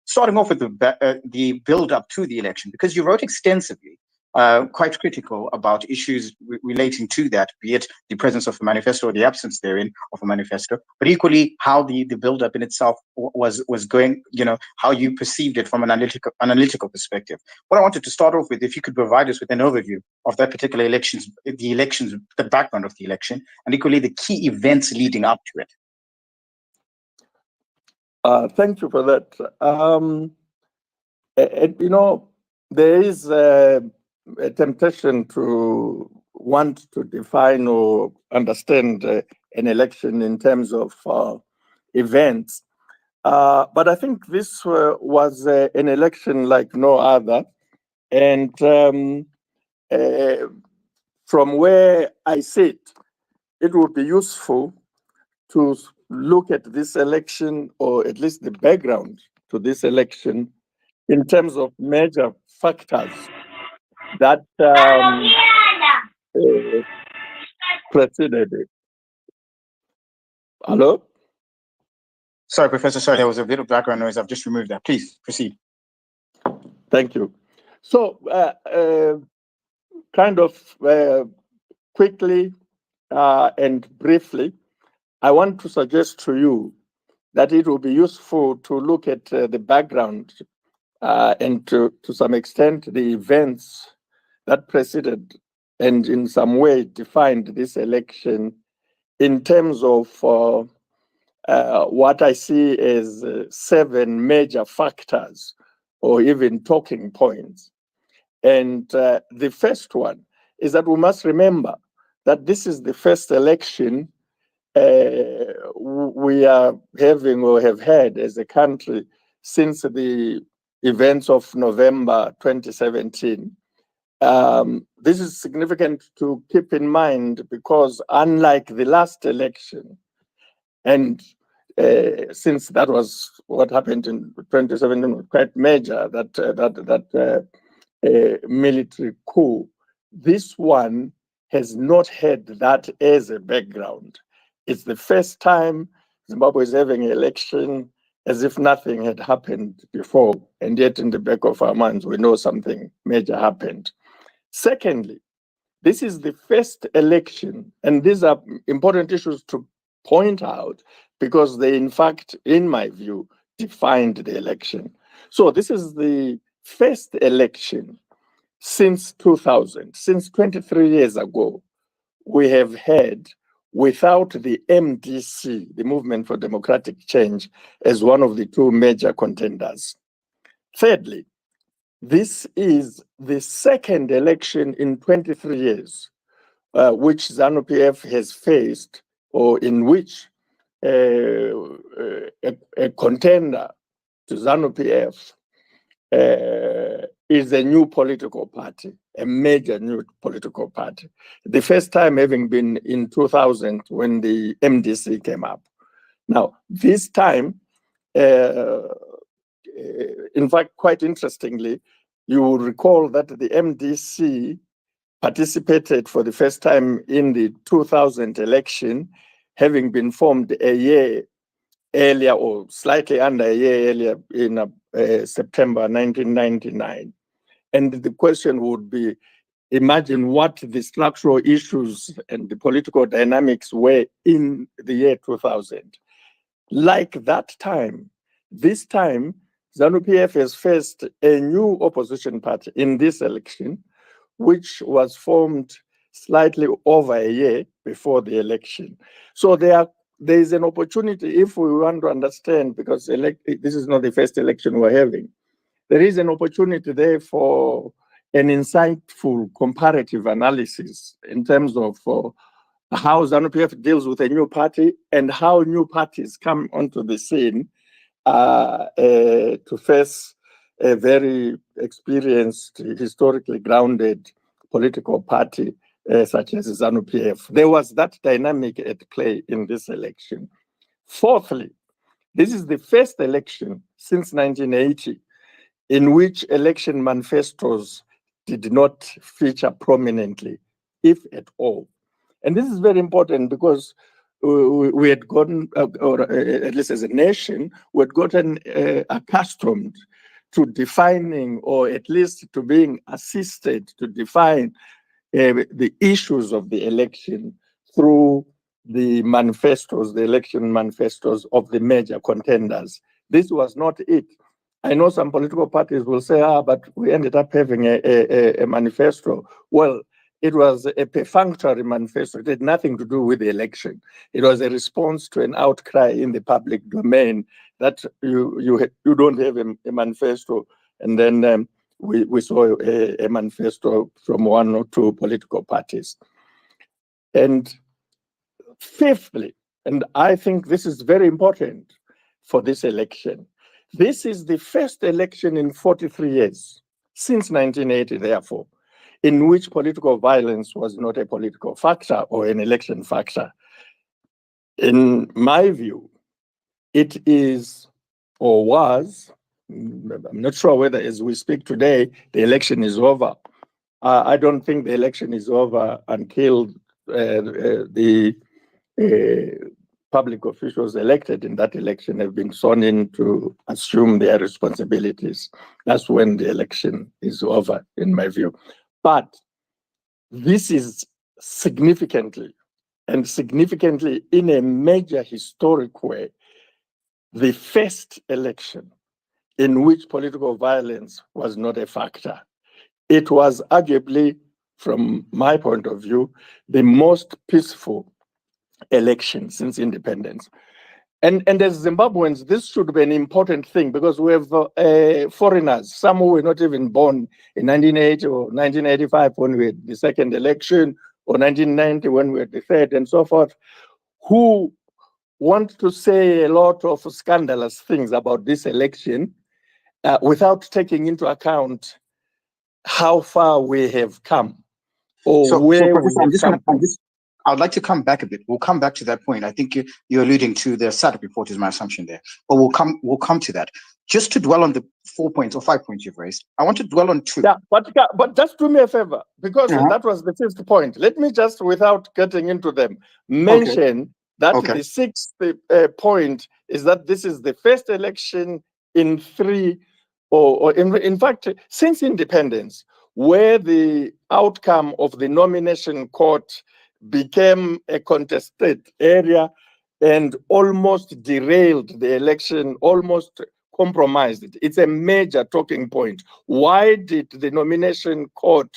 starting off with the build-up to the election, because you wrote extensively, quite critical about issues relating to that, be it the presence of a manifesto or the absence therein of a manifesto, but equally how the build-up in itself was going, how you perceived it from an analytical perspective. What I wanted to start off with, if you could provide us with an overview of that particular the background of the election, and equally the key events leading up to it. Thank you for that. There is a temptation to want to define or understand an election in terms of events. But I think this was an election like no other. And from where I sit, it would be useful to look at this election, or at least the background to this election, in terms of major factors that preceded it. Hello? Sorry, Professor, sorry, there was a bit of background noise. I've just removed that. Please proceed. Thank you. So, quickly and briefly, I want to suggest to you that it will be useful to look at the background and to some extent the events that preceded and in some way defined this election in terms of what I see as 7 major factors or even talking points. And the first one is that we must remember that this is the first election we are having or have had as a country since the events of November 2017. This is significant to keep in mind because unlike the last election, and since that was what happened in 2017 was quite major, that military coup, this one has not had that as a background. It's the first time Zimbabwe is having an election as if nothing had happened before, and yet in the back of our minds, we know something major happened. Secondly, this is the first election, and these are important issues to point out because they, in fact, in my view, defined the election. So this is the first election since 2000, since 23 years ago, we have had without the MDC, the Movement for Democratic Change, as one of the 2 major contenders. Thirdly, this is the second election in 23 years which ZANU-PF has faced, or in which a contender to ZANU-PF is a new political party, a major new political party. The first time having been in 2000 when the MDC came up. Now, this time, in fact, quite interestingly, you will recall that the MDC participated for the first time in the 2000 election, having been formed a year earlier or slightly under a year earlier in September 1999. And the question would be, imagine what the structural issues and the political dynamics were in the year 2000. Like that time, this time, ZANU-PF has faced a new opposition party in this election, which was formed slightly over a year before the election. So there is an opportunity, if we want to understand, because this is not the first election we're having, there is an opportunity there for an insightful comparative analysis in terms of how ZANU-PF deals with a new party and how new parties come onto the scene to face a very experienced, historically grounded political party such as ZANU-PF. There was that dynamic at play in this election. Fourthly, this is the first election since 1980 in which election manifestos did not feature prominently, if at all. And this is very important because we had gotten, or at least as a nation, we had gotten accustomed to defining, or at least to being assisted to define the issues of the election through the manifestos, the election manifestos of the major contenders. This was not it. I know some political parties will say, but we ended up having a manifesto. Well, it was a perfunctory manifesto. It had nothing to do with the election. It was a response to an outcry in the public domain that you don't have a manifesto. And then we saw a manifesto from one or two political parties. And fifthly, and I think this is very important for this election, this is the first election in 43 years, since 1980, therefore, in which political violence was not a political factor or an election factor. In my view, it is, or was, I'm not sure whether as we speak today, the election is over. I don't think the election is over until the public officials elected in that election have been sworn in to assume their responsibilities. That's when the election is over, in my view. But this is significantly in a major historic way, the first election in which political violence was not a factor. It was arguably, from my point of view, the most peaceful election since independence. And as Zimbabweans, this should be an important thing because we have foreigners, some who were not even born in 1980 or 1985 when we had the second election, or 1990 when we had the third, and so forth, who want to say a lot of scandalous things about this election without taking into account how far we have come, or where we have come from. I'd like to come back a bit. We'll come back to that point. I think you're alluding to the SADC report is my assumption there, but we'll come to that. Just to dwell on the 4 points or 5 points you've raised, I want to dwell on two. Yeah, but just do me a favor, because that was the fifth point. Let me just, without getting into them, mention that the sixth point is that this is the first election in three, or in fact, since independence, where the outcome of the nomination court became a contested area and almost derailed the election, almost compromised it. It's a major talking point. Why did the nomination court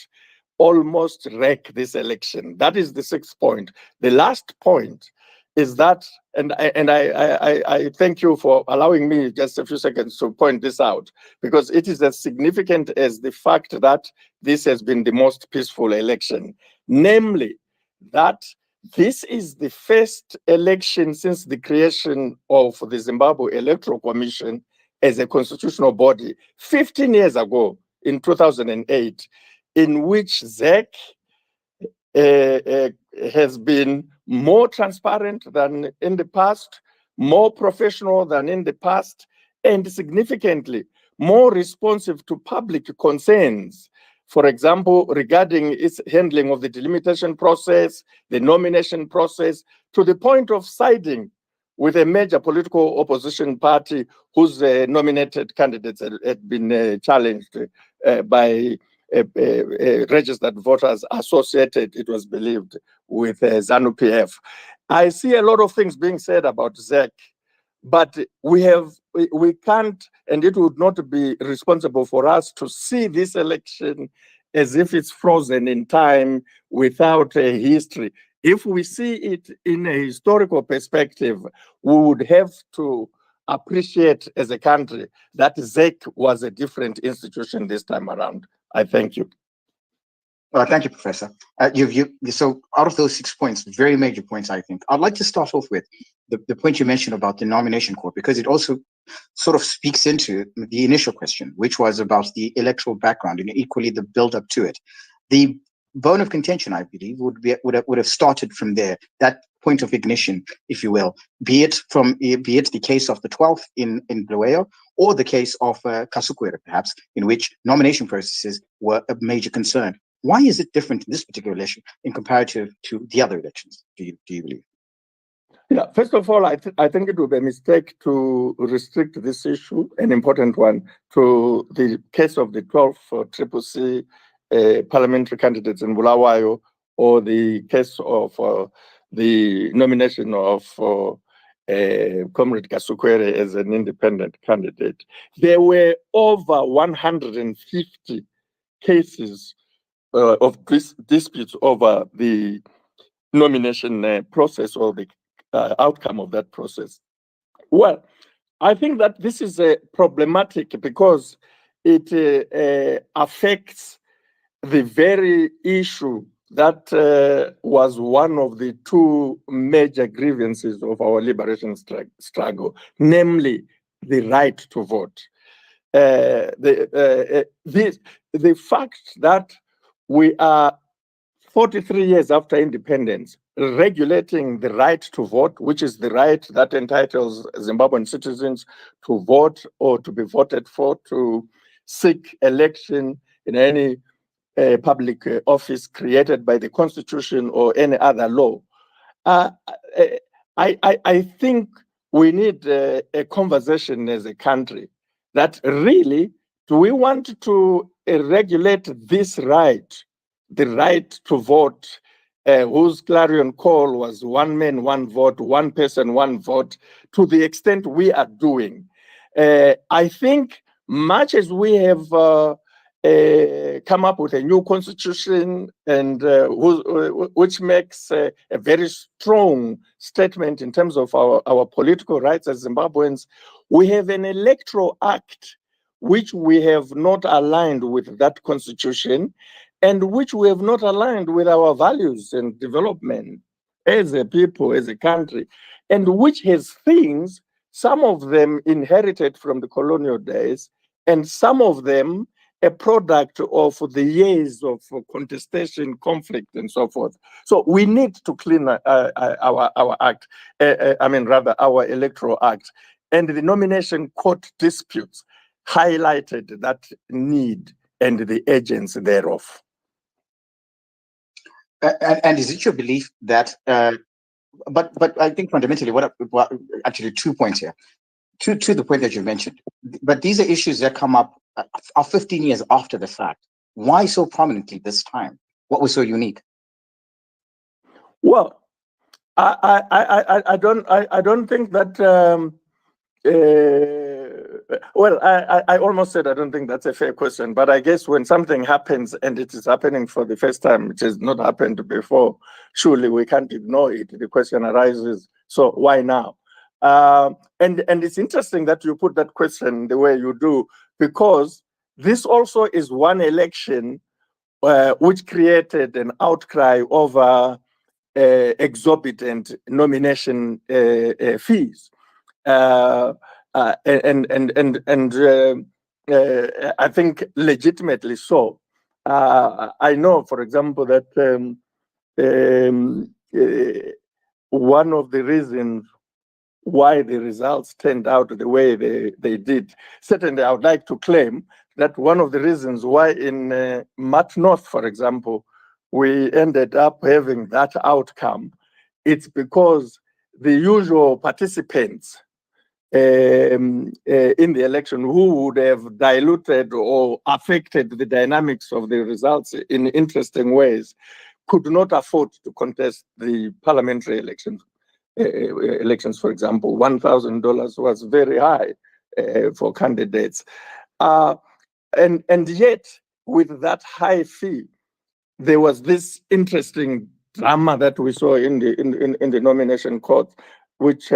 almost wreck this election? That is the sixth point. The last point is that, and I thank you for allowing me just a few seconds to point this out, because it is as significant as the fact that this has been the most peaceful election, namely that this is the first election since the creation of the Zimbabwe Electoral Commission as a constitutional body 15 years ago in 2008, in which ZEC has been more transparent than in the past, more professional than in the past, and significantly more responsive to public concerns. For example, regarding its handling of the delimitation process, the nomination process, to the point of siding with a major political opposition party whose nominated candidates had been challenged by registered voters associated, it was believed, with ZANU-PF. I see a lot of things being said about ZEC, but we can't, and it would not be responsible for us to see this election as if it's frozen in time without a history. If we see it in a historical perspective, we would have to appreciate as a country that ZEC was a different institution this time around. I thank you. Well, thank you, Professor. So out of those 6 points, very major points, I think, I'd like to start off with the point you mentioned about the nomination court, because it also sort of speaks into the initial question, which was about the electoral background and equally the build-up to it. The bone of contention, I believe, would have started from there, that point of ignition, if you will, be it the case of the 12th in Moyo, or the case of Kasukwera, perhaps, in which nomination processes were a major concern. Why is it different in this particular election in comparative to the other elections, do you believe? Yeah, first of all, I think it would be a mistake to restrict this issue, an important one, to the case of the 12 CCC parliamentary candidates in Bulawayo, or the case of the nomination of Comrade Kasukwere as an independent candidate. There were over 150 cases of disputes over the nomination process, or the outcome of that process. Well, I think that this is problematic because it affects the very issue that was one of the two major grievances of our liberation struggle, namely the right to vote. The fact that we are 43 years after independence, regulating the right to vote, which is the right that entitles Zimbabwean citizens to vote or to be voted for, to seek election in any public office created by the Constitution or any other law. I think we need a conversation as a country that really, do we want to regulate this right, the right to vote, whose clarion call was one man, one vote, one person, one vote, to the extent we are doing? I think much as we have come up with a new constitution, and which makes a very strong statement in terms of our political rights as Zimbabweans, we have an electoral act which we have not aligned with that constitution, and which we have not aligned with our values and development as a people, as a country, and which has things, some of them inherited from the colonial days, and some of them a product of the years of contestation, conflict, and so forth. So we need to clean our act, our electoral act. And the nomination court disputes highlighted that need and the urgency thereof. And is it your belief that, but I think fundamentally, actually 2 points here, to the point that you mentioned, but these are issues that come up are 15 years after the fact. Why so prominently this time? What was so unique? Well, I don't think that. I almost said I don't think that's a fair question, but I guess when something happens and it is happening for the first time, it has not happened before, surely we can't ignore it. The question arises, so why now? And it's interesting that you put that question the way you do, because this also is one election which created an outcry over exorbitant nomination fees. I think legitimately so. I know, for example, that one of the reasons why the results turned out the way they did, certainly I would like to claim that one of the reasons why in Mat North, for example, we ended up having that outcome, it's because the usual participants in the election who would have diluted or affected the dynamics of the results in interesting ways could not afford to contest the parliamentary elections. For example, $1,000 was very high for candidates. And yet, with that high fee, there was this interesting drama that we saw in the nomination court, which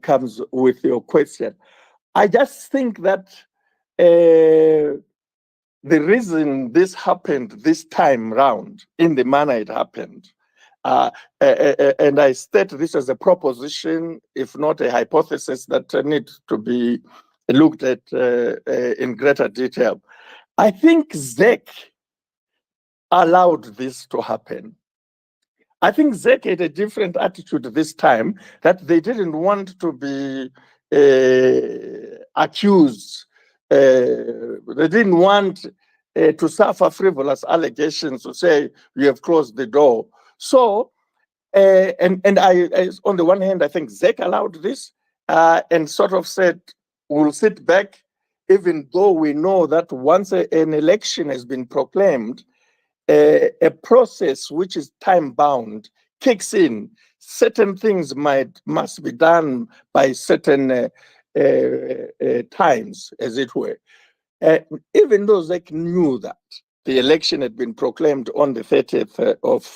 comes with your question. I just think that the reason this happened this time round in the manner it happened, and I state this as a proposition, if not a hypothesis that needs to be looked at in greater detail. I think ZEC allowed this to happen. I think ZEC had a different attitude this time, that they didn't want to be accused. They didn't want to suffer frivolous allegations to say you have closed the door. So And on the one hand, I think ZEC allowed this and sort of said, we'll sit back, even though we know that once an election has been proclaimed, a process which is time-bound kicks in. Certain things must be done by certain times, as it were. Even though ZEC knew that the election had been proclaimed on the 30th of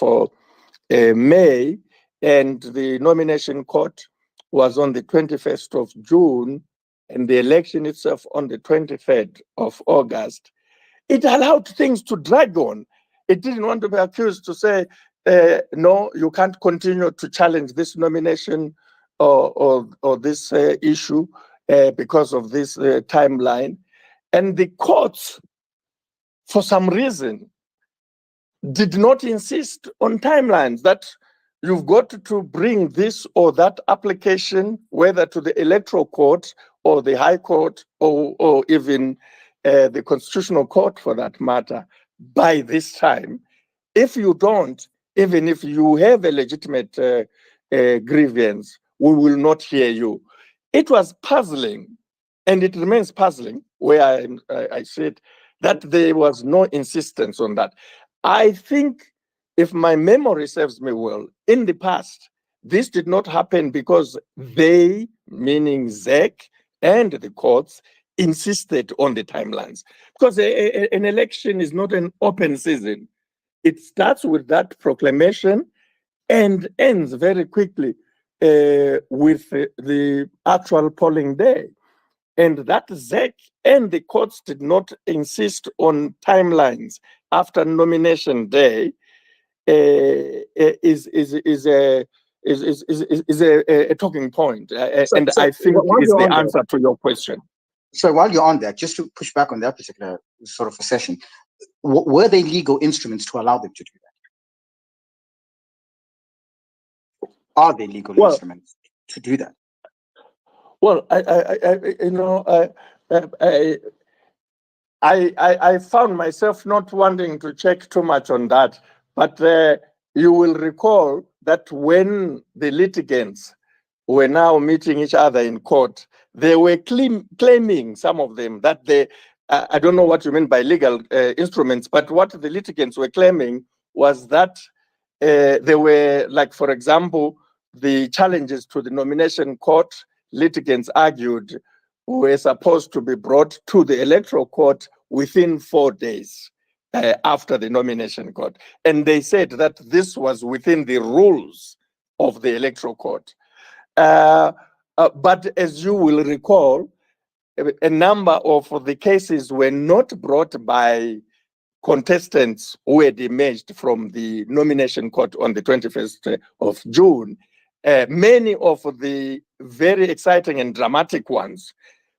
May, and the nomination court was on the 21st of June, and the election itself on the 23rd of August, it allowed things to drag on. It didn't want to be accused to say, no, you can't continue to challenge this nomination or this issue because of this timeline. And the courts, for some reason, did not insist on timelines, that you've got to bring this or that application, whether to the electoral court or the high court or even the constitutional court for that matter, by this time. If you don't, even if you have a legitimate grievance, we will not hear you. It was puzzling, and it remains puzzling, where I said that there was no insistence on that. I think, if my memory serves me well, in the past, this did not happen because they, meaning ZEC and the courts, insisted on the timelines. Because an election is not an open season. It starts with that proclamation and ends very quickly with the actual polling day. And that ZEC and the courts did not insist on timelines after nomination day is a talking point, and I think is the answer to your question. So while you're on that, just to push back on that particular sort of a session, were they legal instruments to allow them to do that? Are they legal instruments to do that? Well, I found myself not wanting to check too much on that, but you will recall that when the litigants were now meeting each other in court, they were claiming, some of them, that they, I don't know what you mean by legal instruments, but what the litigants were claiming was that they were, like, for example, the challenges to the nomination court, litigants argued, were supposed to be brought to the electoral court within 4 days after the nomination court. And they said that this was within the rules of the electoral court. But as you will recall, a number of the cases were not brought by contestants who had emerged from the nomination court on the 21st of June. Many of the very exciting and dramatic ones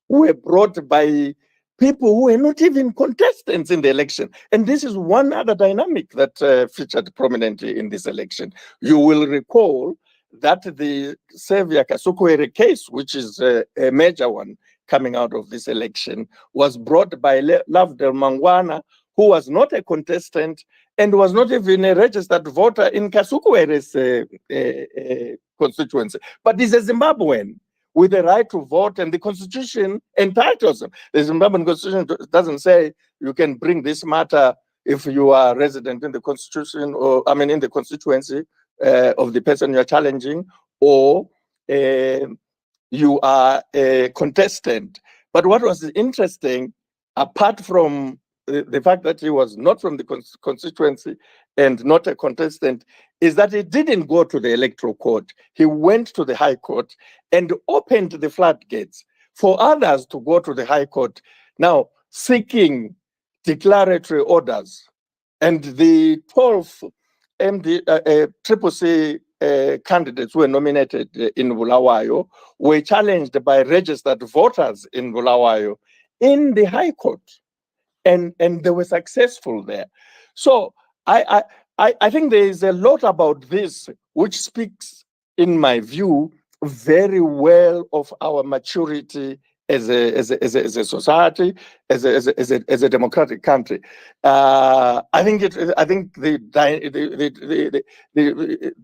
were brought by people who were not even contestants in the election. And this is one other dynamic that featured prominently in this election. You will recall that the Xavier Kasukuwere case, which is a major one coming out of this election, was brought by Lovedale Mangwana, who was not a contestant and was not even a registered voter in Kasukuwere's constituency, but is a Zimbabwean with the right to vote, and the constitution entitles him. The Zimbabwean constitution doesn't say you can bring this matter if you are resident in the constitution, or I mean in the constituency of the person you're challenging, or you are a contestant. But what was interesting, apart from the fact that he was not from the constituency and not a contestant, is that he didn't go to the electoral court. He went to the high court and opened the floodgates for others to go to the high court, now seeking declaratory orders. And the 12 CCC candidates who were nominated in Bulawayo were challenged by registered voters in Bulawayo in the high court. And they were successful there. So I think there is a lot about this which speaks, in my view, very well of our maturity as a society, as a democratic country. I think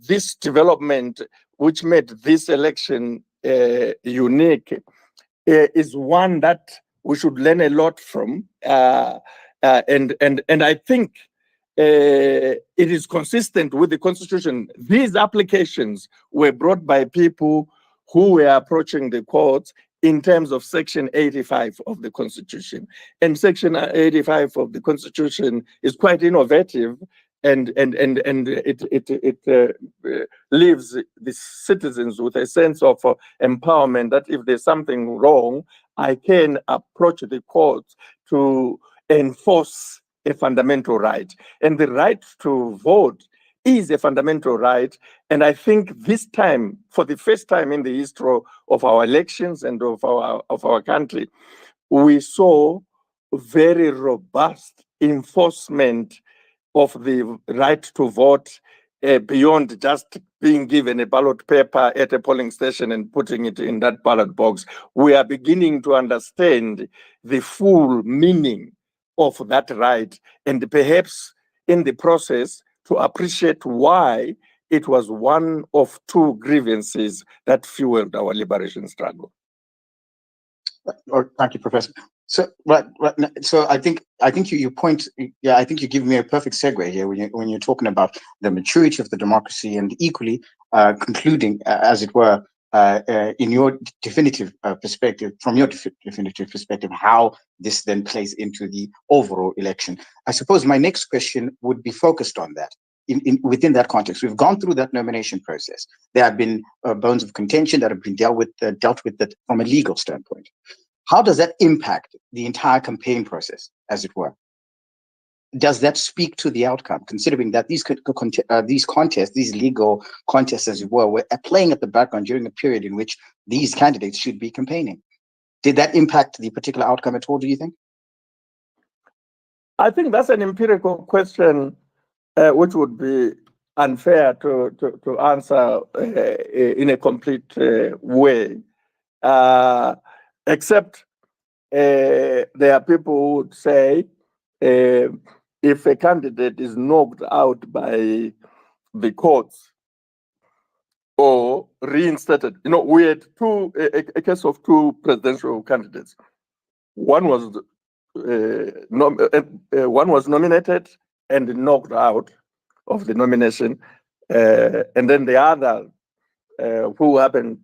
this development, which made this election unique, is one that we should learn a lot from, and I think it is consistent with the Constitution. These applications were brought by people who were approaching the courts in terms of Section 85 of the Constitution. And Section 85 of the Constitution is quite innovative, and it leaves the citizens with a sense of empowerment that if there's something wrong, I can approach the courts to enforce a fundamental right. And the right to vote is a fundamental right. And I think this time, for the first time in the history of our elections and of our country, we saw very robust enforcement of the right to vote beyond just being given a ballot paper at a polling station and putting it in that ballot box. We are beginning to understand the full meaning of that right, and perhaps in the process to appreciate why it was one of two grievances that fueled our liberation struggle. Thank you, Professor. So, so I think you point. Yeah, I think you give me a perfect segue here when you're talking about the maturity of the democracy, and equally concluding, as it were, in your definitive perspective, from your definitive perspective, how this then plays into the overall election. I suppose my next question would be focused on that. Within that context, we've gone through that nomination process. There have been bones of contention that have been dealt with that from a legal standpoint. How does that impact the entire campaign process, as it were? Does that speak to the outcome, considering that these contests, these legal contests, as it were playing at the background during a period in which these candidates should be campaigning? Did that impact the particular outcome at all, do you think? I think that's an empirical question, which would be unfair to answer in a complete way. Except there are people who would say if a candidate is knocked out by the courts or reinstated, we had a case of two presidential candidates. One was nominated and knocked out of the nomination, and then the other, who happened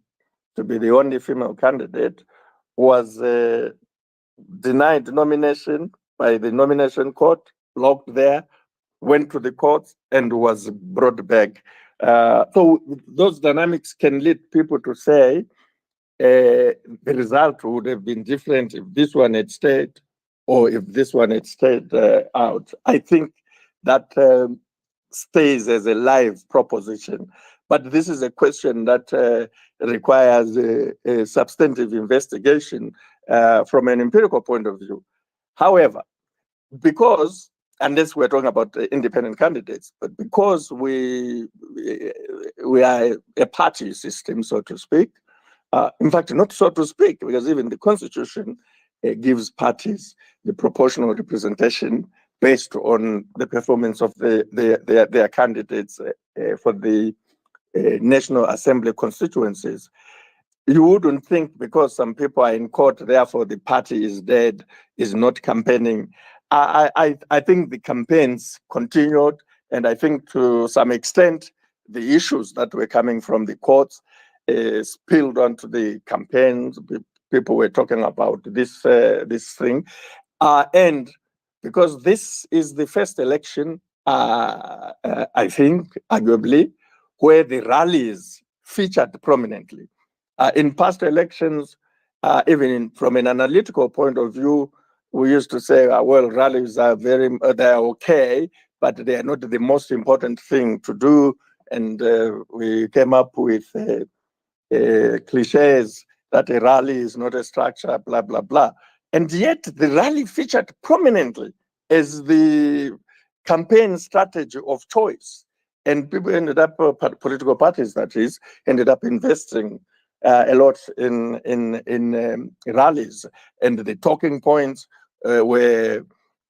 to be the only female candidate, was denied nomination by the nomination court, locked there, went to the courts, and was brought back. So those dynamics can lead people to say the result would have been different if this one had stayed or if this one had stayed out. I think that stays as a live proposition. But this is a question that requires a substantive investigation from an empirical point of view. However, because, unless we're talking about independent candidates, but because we are a party system, so to speak, in fact, not so to speak, because even the Constitution gives parties the proportional representation based on the performance of their candidates for the National Assembly constituencies. You wouldn't think because some people are in court, therefore the party is dead, is not campaigning. I think the campaigns continued, and I think to some extent the issues that were coming from the courts spilled onto the campaigns. People were talking about this thing, and because this is the first election, I think arguably, where the rallies featured prominently. In past elections, even from an analytical point of view, we used to say, well, rallies are they're okay, but they are not the most important thing to do. And we came up with cliches that a rally is not a structure, blah, blah, blah. And yet the rally featured prominently as the campaign strategy of choice. And people ended up, political parties that is, ended up investing a lot in rallies, and the talking points were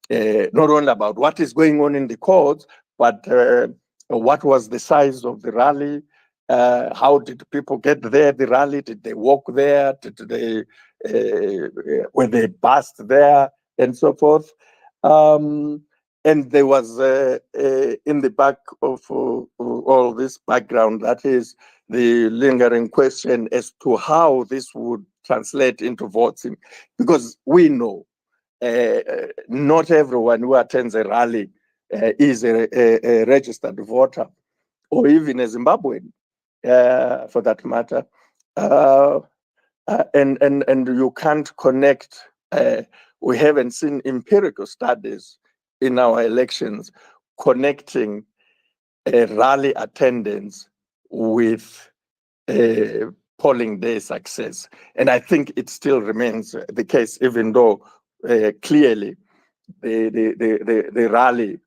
not only about what is going on in the courts, but what was the size of the rally, how did people get there, the rally, did they walk there, did they, were they bussed there, and so forth. And there was in the back of all this background, that is the lingering question as to how this would translate into voting, because we know not everyone who attends a rally is a registered voter, or even a Zimbabwean, for that matter. And you can't connect. We haven't seen empirical studies in our elections connecting rally attendance with polling day success. And I think it still remains the case, even though clearly the rally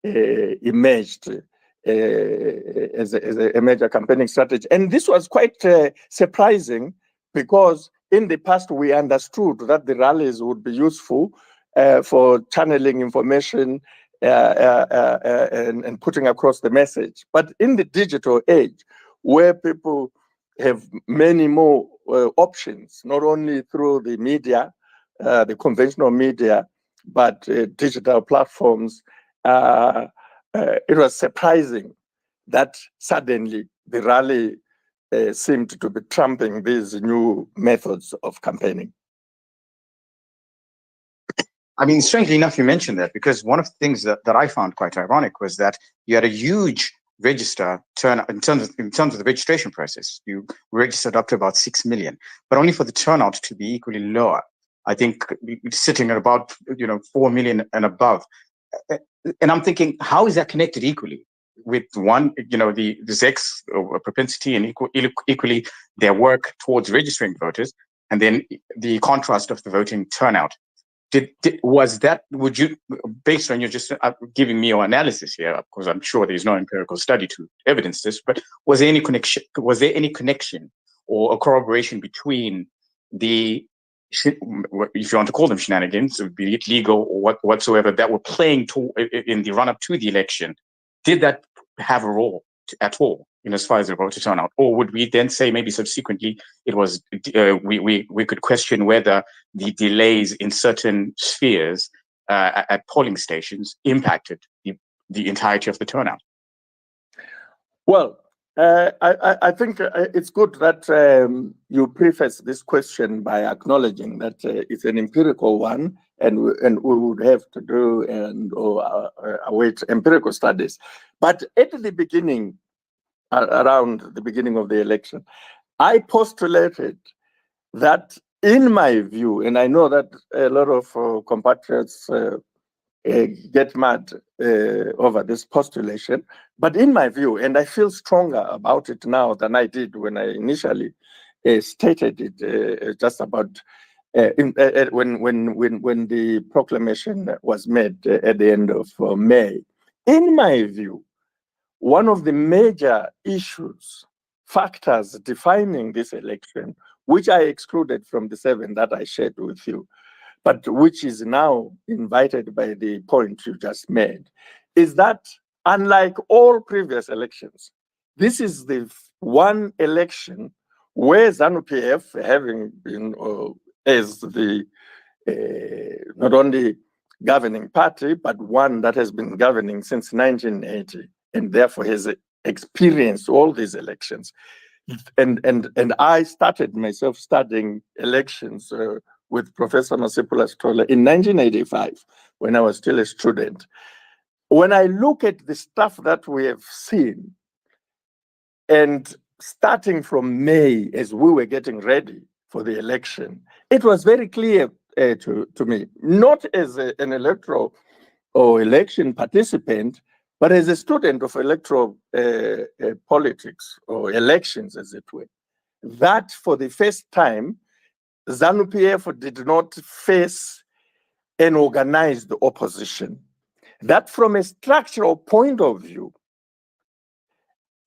emerged as a major campaigning strategy. And this was quite surprising, because in the past we understood that the rallies would be useful for channeling information and putting across the message. But in the digital age, where people have many more options, not only through the media, the conventional media, but digital platforms, it was surprising that suddenly the rally seemed to be trumping these new methods of campaigning. I mean, strangely enough, you mentioned that, because one of the things that I found quite ironic was that you had a huge register turn in terms of the registration process. You registered up to about 6 million, but only for the turnout to be equally lower. I think sitting at about 4 million and above. And I'm thinking, how is that connected equally with one, the sex or propensity, and equally their work towards registering voters, and then the contrast of the voting turnout? Was that, would you, based on your just giving me your analysis here, of course, I'm sure there's no empirical study to evidence this, but was there any connection? Was there any connection or a corroboration between the, if you want to call them shenanigans, be it legal or whatsoever, that were playing in the run-up to the election? Did that have a role at all in as far as the voter turnout? Or would we then say maybe subsequently it was, we could question whether the delays in certain spheres at polling stations impacted the entirety of the turnout? Well, I think it's good that you preface this question by acknowledging that it's an empirical one, and we would have to do and await empirical studies. But at the beginning, around the beginning of the election, I postulated that, in my view, and I know that a lot of compatriots get mad over this postulation, but in my view, and I feel stronger about it now than I did when I initially stated it, just about when the proclamation was made at the end of May. In my view, one of the major issues, factors defining this election, which I excluded from the 7 that I shared with you, but which is now invited by the point you just made, is that unlike all previous elections, this is the one election where ZANU-PF, having been as the not only governing party, but one that has been governing since 1980, and therefore has experienced all these elections. And I started myself studying elections with Professor Masipula Stola in 1985, when I was still a student. When I look at the stuff that we have seen, and starting from May, as we were getting ready for the election, it was very clear to me, not as an electoral or election participant, but as a student of electoral politics, or elections as it were, that for the first time, ZANU-PF did not face an organized opposition. That from a structural point of view,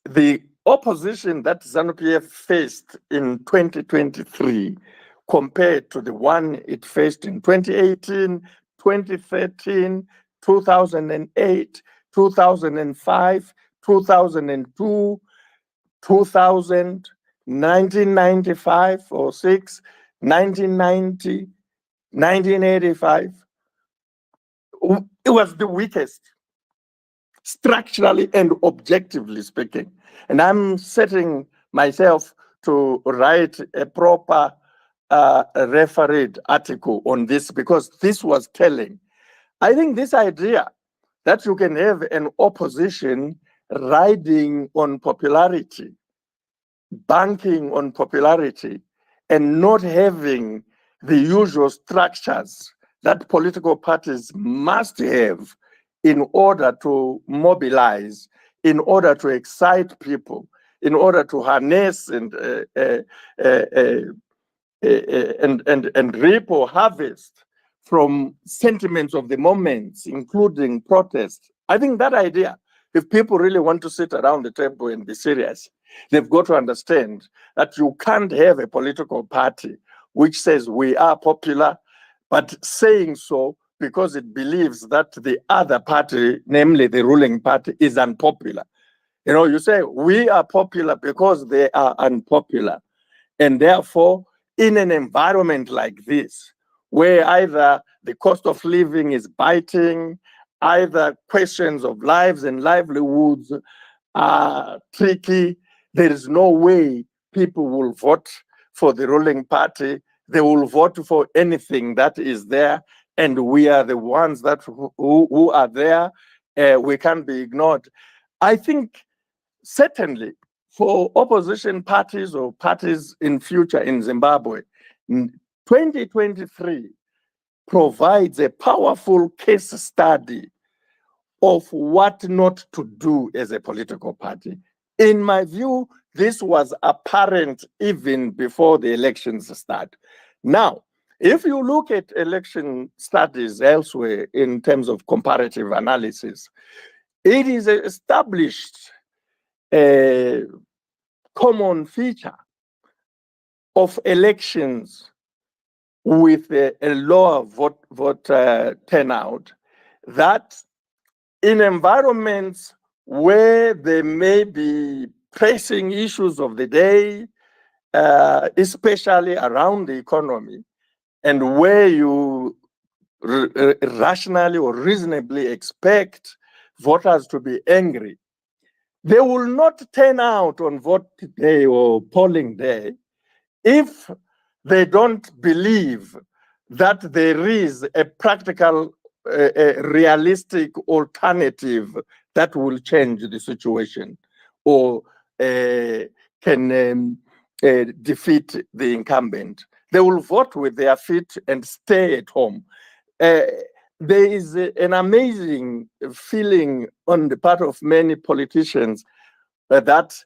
the opposition that ZANU-PF faced in 2023 compared to the one it faced in 2018, 2013, 2008, 2005, 2002, 2000, 1995 or 6, 1990, 1985. It was the weakest, structurally and objectively speaking. And I'm setting myself to write a proper refereed article on this, because this was telling. I think this idea that you can have an opposition riding on popularity, banking on popularity, and not having the usual structures that political parties must have in order to mobilize, in order to excite people, in order to harness and reap or harvest from sentiments of the moments, including protests. I think that idea, if people really want to sit around the table and be serious, they've got to understand that you can't have a political party which says we are popular, but saying so because it believes that the other party, namely the ruling party, is unpopular. You know, you say we are popular because they are unpopular. And therefore, in an environment like this, where either the cost of living is biting, either questions of lives and livelihoods are tricky, there is no way people will vote for the ruling party. They will vote for anything that is there, and we are the ones that who are there. We can't be ignored. I think certainly for opposition parties or parties in future in Zimbabwe, 2023 provides a powerful case study of what not to do as a political party. In my view, this was apparent even before the elections start. Now, if you look at election studies elsewhere in terms of comparative analysis, it is established a common feature of elections with a lower vote turnout, that in environments where there may be pressing issues of the day, especially around the economy, and where you rationally or reasonably expect voters to be angry, they will not turn out on vote day or polling day if they don't believe that there is a practical, realistic alternative that will change the situation or can defeat the incumbent. They will vote with their feet and stay at home. There is an amazing feeling on the part of many politicians that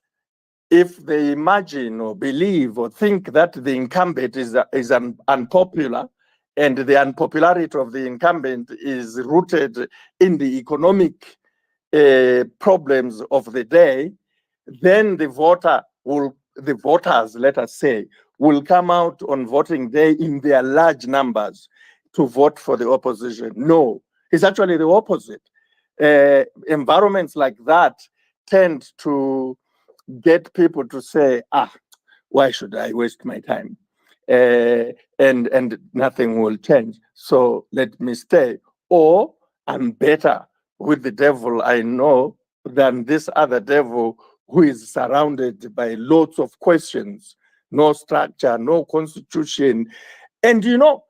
if they imagine or believe or think that the incumbent is unpopular, and the unpopularity of the incumbent is rooted in the economic problems of the day, then the voters, let us say, will come out on voting day in their large numbers to vote for the opposition. No, it's actually the opposite. Environments like that tend to get people to say, why should I waste my time? And nothing will change, so let me stay. Or I'm better with the devil I know than this other devil who is surrounded by lots of questions, no structure, no constitution. And you know,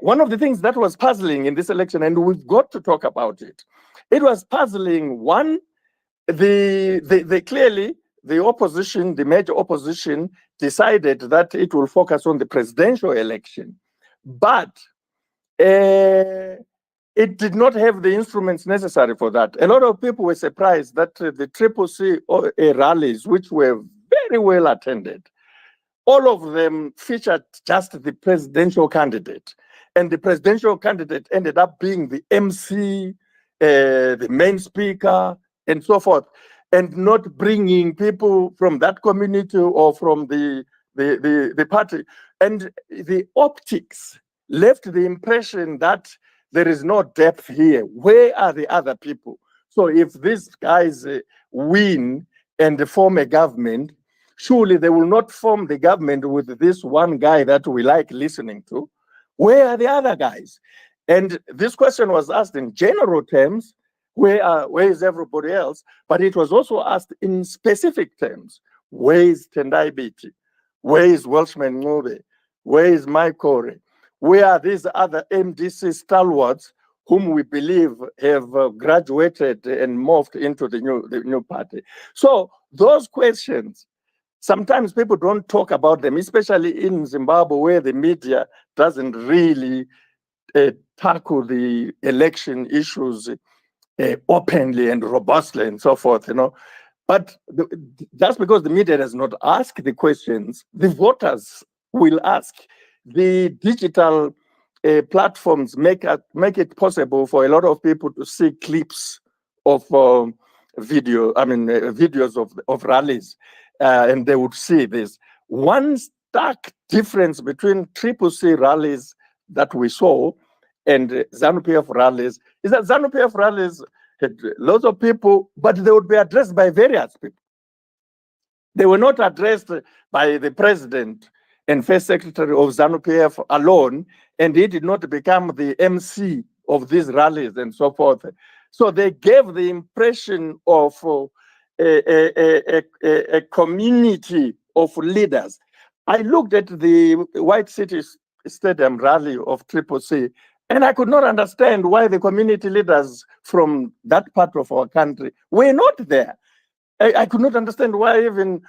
one of the things that was puzzling in this election, and we've got to talk about it, it was puzzling, one, clearly the opposition, the major opposition, decided that it will focus on the presidential election. But it did not have the instruments necessary for that. A lot of people were surprised that the CCC rallies, which were very well attended, all of them featured just the presidential candidate. And the presidential candidate ended up being the MC, the main speaker, and so forth. and not bringing people from that community or from the party. And the optics left the impression that there is no depth here. Where are the other people? So if these guys win and form a government, surely they will not form the government with this one guy that we like listening to. Where are the other guys? And this question was asked in general terms, where is everybody else? But it was also asked in specific terms. Where is Tendai Biti? Where is Welshman Ngube? Where is Maikore? Where are these other MDC stalwarts whom we believe have graduated and morphed into the new party? So those questions, sometimes people don't talk about them, especially in Zimbabwe, where the media doesn't really tackle the election issues openly and robustly and so forth, But that's because the media does not ask the questions. The voters will ask. The digital platforms make it possible for a lot of people to see clips of videos of rallies, and they would see this. One stark difference between CCC rallies that we saw and ZANU-PF rallies is that ZANU-PF rallies had lots of people, but they would be addressed by various people. They were not addressed by the president and first secretary of ZANU-PF alone, and he did not become the MC of these rallies and so forth. So they gave the impression of a community of leaders. I looked at the White City Stadium rally of CCC, and I could not understand why the community leaders from that part of our country were not there. I could not understand why even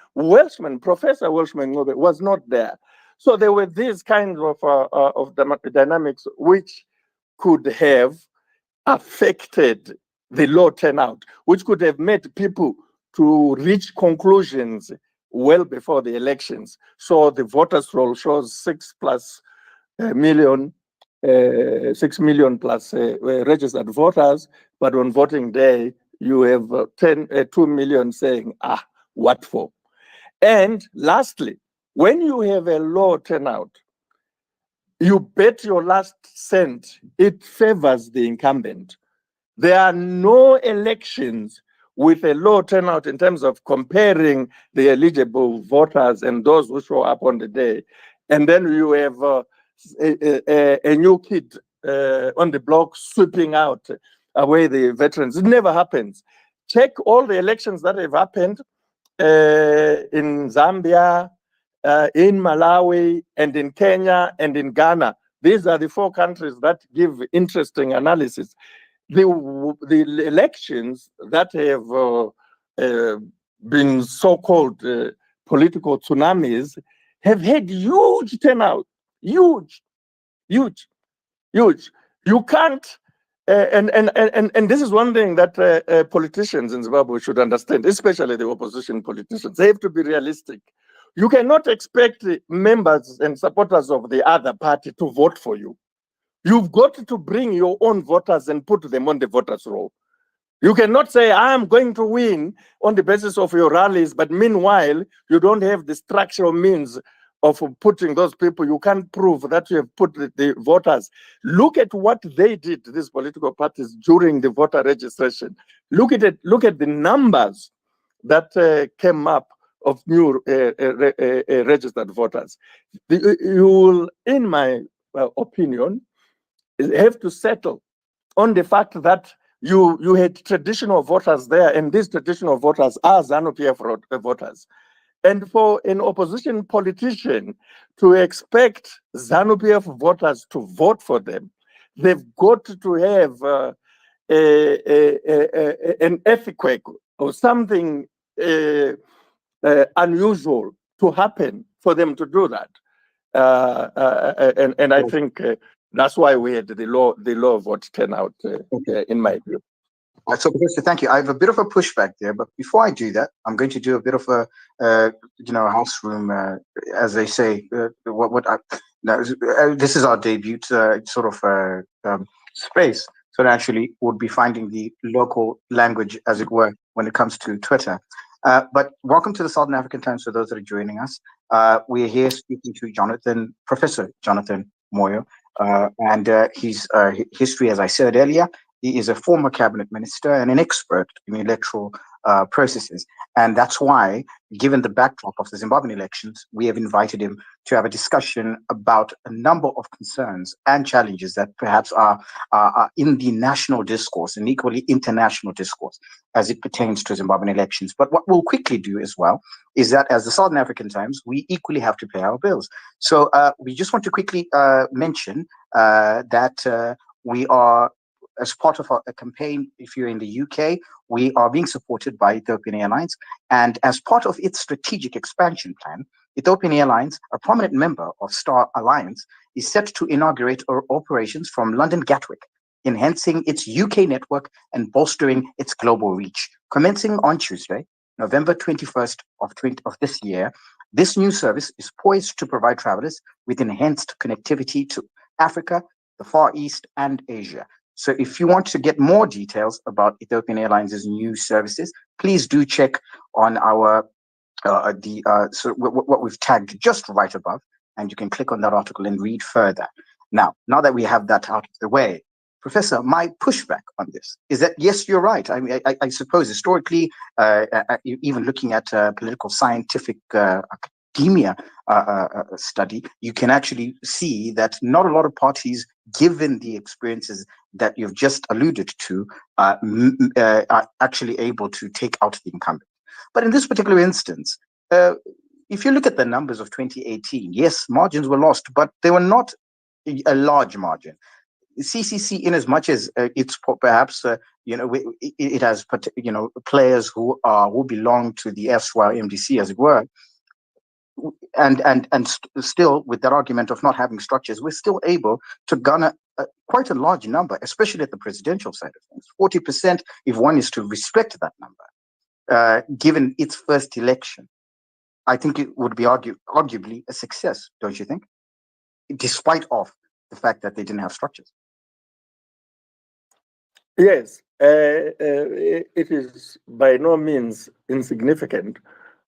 Professor Welshman Ngube was not there. So there were these kinds of dynamics which could have affected the low turnout, which could have made people to reach conclusions well before the elections. So the voters roll shows 6 million plus registered voters, but on voting day, you have 2 million saying, what for? And lastly, when you have a low turnout, you bet your last cent, it favors the incumbent. There are no elections with a low turnout in terms of comparing the eligible voters and those who show up on the day. And then you have a new kid on the block sweeping out away the veterans. It never happens. Check all the elections that have happened in Zambia, in Malawi, and in Kenya, and in Ghana. These are the 4 countries that give interesting analysis. The elections that have been so-called political tsunamis have had huge turnout, huge. You can't, and this is one thing that politicians in Zimbabwe should understand, especially the opposition politicians. They have to be realistic. You cannot expect members and supporters of the other party to vote for you. You've got to bring your own voters and put them on the voters' roll. You cannot say, I'm going to win on the basis of your rallies, but meanwhile, you don't have the structural means of putting those people. You can't prove that you have put the voters. Look at what they did, these political parties, during the voter registration. Look at the numbers that came up of new registered voters. You will, in my opinion, have to settle on the fact that you had traditional voters there, and these traditional voters are ZANU-PF voters. And for an opposition politician to expect ZANU-PF voters to vote for them, they've got to have an earthquake or something unusual to happen for them to do that. And I think that's why we had the low vote turnout, in my view. So, Professor, thank you. I have a bit of a pushback there, but before I do that, I'm going to do a bit of a, house room, as they say. This is our debut sort of space. so naturally would be finding the local language, as it were, when it comes to Twitter. But welcome to the Southern African Times for those that are joining us. We're here speaking to Professor Jonathan Moyo, and his history, as I said earlier, he is a former cabinet minister and an expert in electoral processes. And that's why, given the backdrop of the Zimbabwean elections, we have invited him to have a discussion about a number of concerns and challenges that perhaps are in the national discourse and equally international discourse as it pertains to Zimbabwean elections. But what we'll quickly do as well is that, as the Southern African Times, we equally have to pay our bills. So we just want to quickly mention that we are, as part of a campaign, if you're in the UK, we are being supported by Ethiopian Airlines. And as part of its strategic expansion plan, Ethiopian Airlines, a prominent member of Star Alliance, is set to inaugurate operations from London Gatwick, enhancing its UK network and bolstering its global reach. Commencing on Tuesday, November 21st of this year, this new service is poised to provide travelers with enhanced connectivity to Africa, the Far East, and Asia. So if you want to get more details about Ethiopian Airlines' new services, please do check on our what we've tagged just right above, and you can click on that article and read further. Now that we have that out of the way, Professor, my pushback on this is that, yes, you're right. I mean, I suppose historically, even looking at political scientific academia study, you can actually see that not a lot of parties, given the experiences that you've just alluded to, are actually able to take out the incumbent. But in this particular instance, if you look at the numbers of 2018, yes, margins were lost, but they were not a large margin. CCC, in as much as it's perhaps it has players who belong to the erstwhile MDC, as it were, and still with that argument of not having structures, we're still able to garner quite a large number, especially at the presidential side of things. 40%, if one is to respect that number, given its first election, I think it would be arguably a success, don't you think? Despite of the fact that they didn't have structures. Yes, it is by no means insignificant,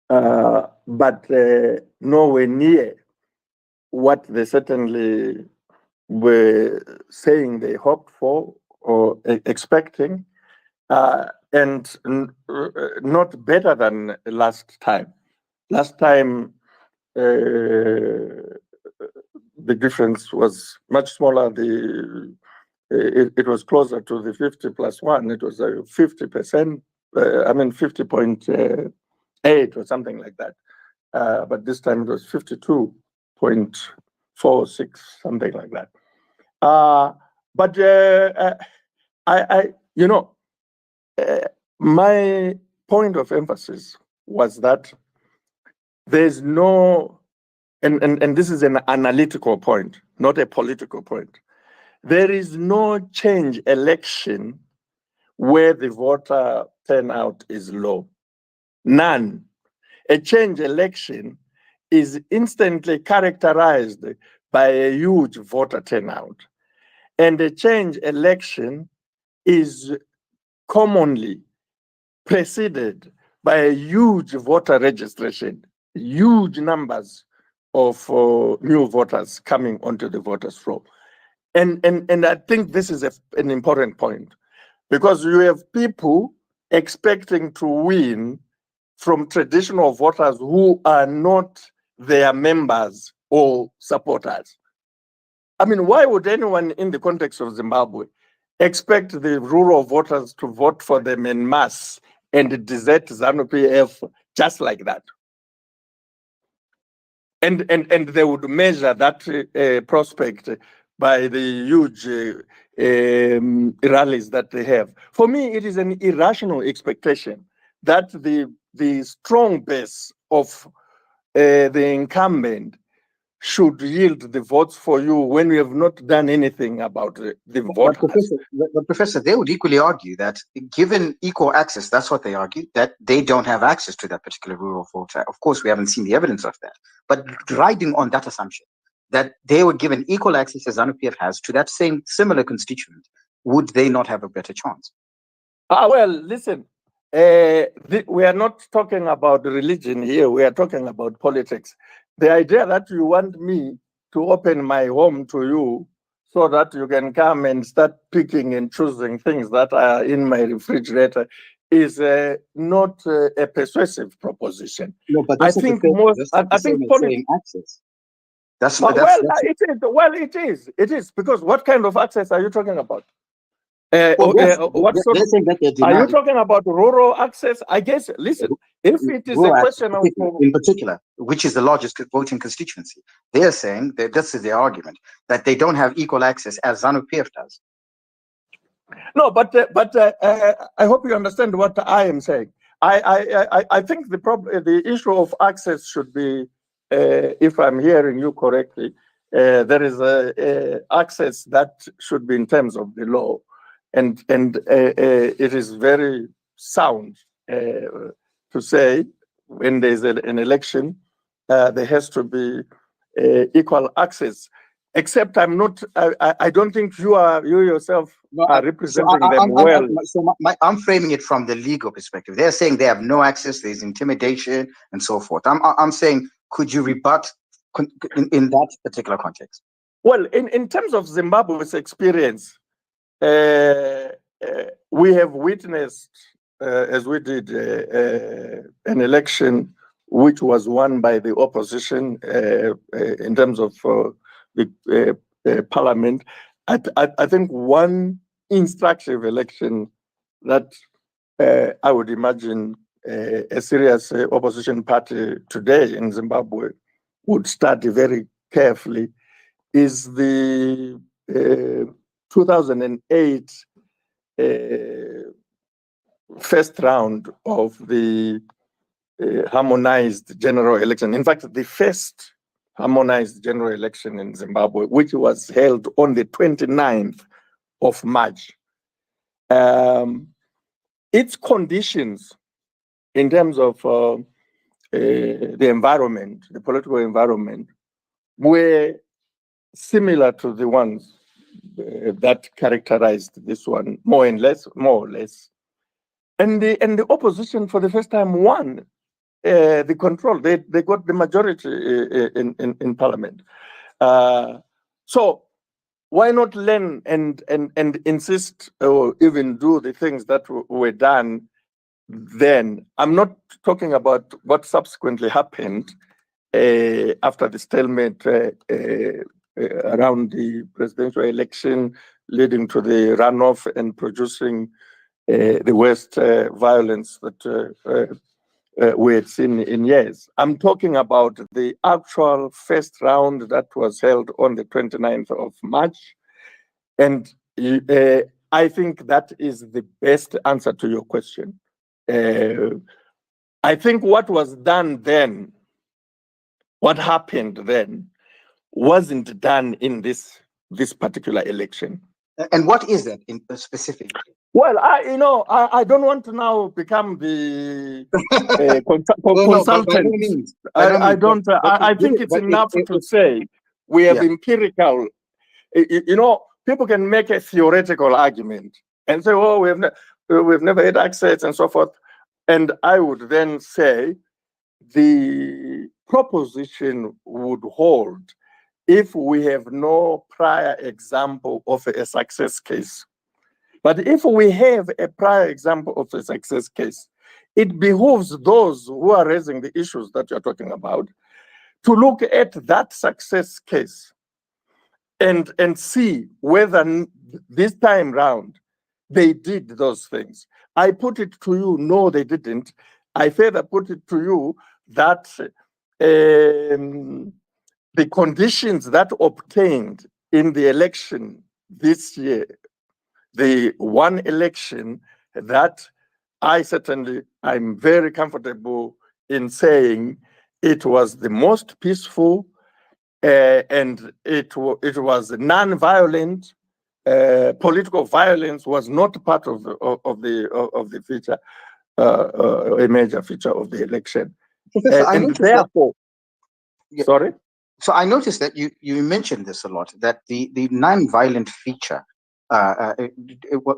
but nowhere near what they certainly were saying they hoped for or expecting, and not better than last time. Last time, the difference was much smaller. It was closer to the 50+1. It was 50%, 50.8 or something like that. But this time it was 52.46, something like that. My point of emphasis was that there's no, and this is an analytical point, not a political point. There is no change election where the voter turnout is low. None. A change election is instantly characterized by a huge voter turnout. And a change election is commonly preceded by a huge voter registration, huge numbers of new voters coming onto the voters' roll. And I think this is an important point, because you have people expecting to win from traditional voters who are not their members or supporters. I mean, why would anyone in the context of Zimbabwe expect the rural voters to vote for them en masse and desert ZANU-PF just like that? And they would measure that prospect by the huge rallies that they have. For me, it is an irrational expectation that the strong base of the incumbent should yield the votes for you when we have not done anything about the voters. But Professor, they would equally argue that given equal access, that's what they argue, that they don't have access to that particular rural voter. Of course, we haven't seen the evidence of that. But riding on that assumption, that they were given equal access as ZANU-PF has to that same similar constituent, would they not have a better chance? Well, listen, we are not talking about religion here. We are talking about politics. The idea that you want me to open my home to you so that you can come and start picking and choosing things that are in my refrigerator is not a persuasive proposition. No, but I that's think saying access. It is. It is because what kind of access are you talking about? They're saying that they're are you talking about rural access? I guess. Listen, if it is a question of in particular, which is the largest voting constituency, they are saying that this is their argument that they don't have equal access as ZANU-PF does. No, but I hope you understand what I am saying. I think the issue of access should be, if I'm hearing you correctly, there is a access that should be in terms of the law, and it is very sound to say when there's an election, there has to be equal access. Except I don't think you yourself are representing them well. I'm framing it from the legal perspective. They're saying they have no access, there's intimidation and so forth. I'm saying, could you rebut in that particular context? Well, in terms of Zimbabwe's experience, we have witnessed, as we did, an election which was won by the opposition in terms of the parliament. I think one instructive election that I would imagine a serious opposition party today in Zimbabwe would study very carefully is the 2008 first round of the harmonized general election. In fact, the first harmonized general election in Zimbabwe, which was held on the 29th of March. Its conditions in terms of the environment, the political environment, were similar to the ones that characterized this one, more or less. And the opposition for the first time won the control. They got the majority in parliament. So why not learn and insist or even do the things that were done then? I'm not talking about what subsequently happened after the stalemate around the presidential election, leading to the runoff and producing the worst violence that we had seen in years. I'm talking about the actual first round that was held on the 29th of March. And I think that is the best answer to your question. I think what was done then, what happened then, wasn't done in this particular election. And what is that in specific? Well, I don't want to now become the consultant. I think it's enough to say we have empirical. People can make a theoretical argument and say, "Oh, we've never had access," and so forth. And I would then say the proposition would hold if we have no prior example of a success case. But if we have a prior example of a success case, it behooves those who are raising the issues that you're talking about to look at that success case and see whether this time round they did those things. I put it to you, no, they didn't. I further put it to you that the conditions that obtained in the election this year, the one election that I'm very comfortable in saying it was the most peaceful and it was non-violent. Political violence was not part of the feature, a major feature of the election. And therefore, sorry? So I noticed that you mentioned this a lot, that the non-violent feature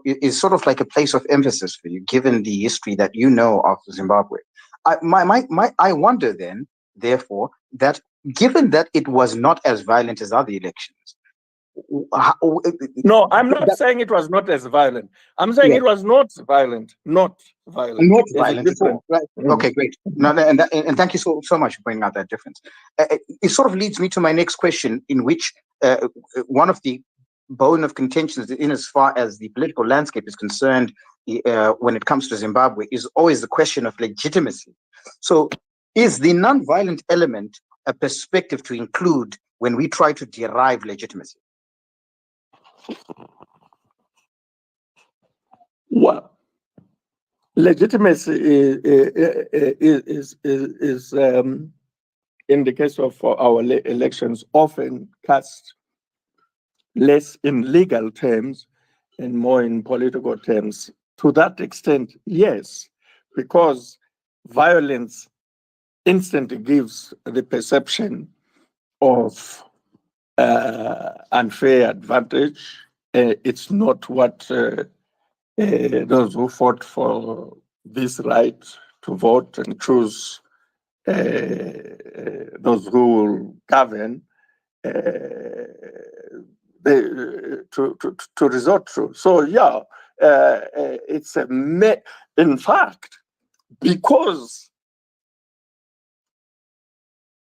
is sort of like a place of emphasis for you, given the history that you know of Zimbabwe. I wonder then, therefore, that given that it was not as violent as other elections. No, I'm not saying it was not as violent. I'm saying it was not violent. Not violent. Not There's violent at all. Right. Okay, great. No, and thank you so much for pointing out that difference. It sort of leads me to my next question, in which one of the bone of contention in as far as the political landscape is concerned when it comes to Zimbabwe is always the question of legitimacy. So is the non-violent element a perspective to include when we try to derive legitimacy? Well, legitimacy is in the case of our elections often cast less in legal terms and more in political terms. To that extent, yes, because violence instantly gives the perception of unfair advantage. It's not what those who fought for this right to vote and choose those who will govern to resort to. So yeah, it's in fact, because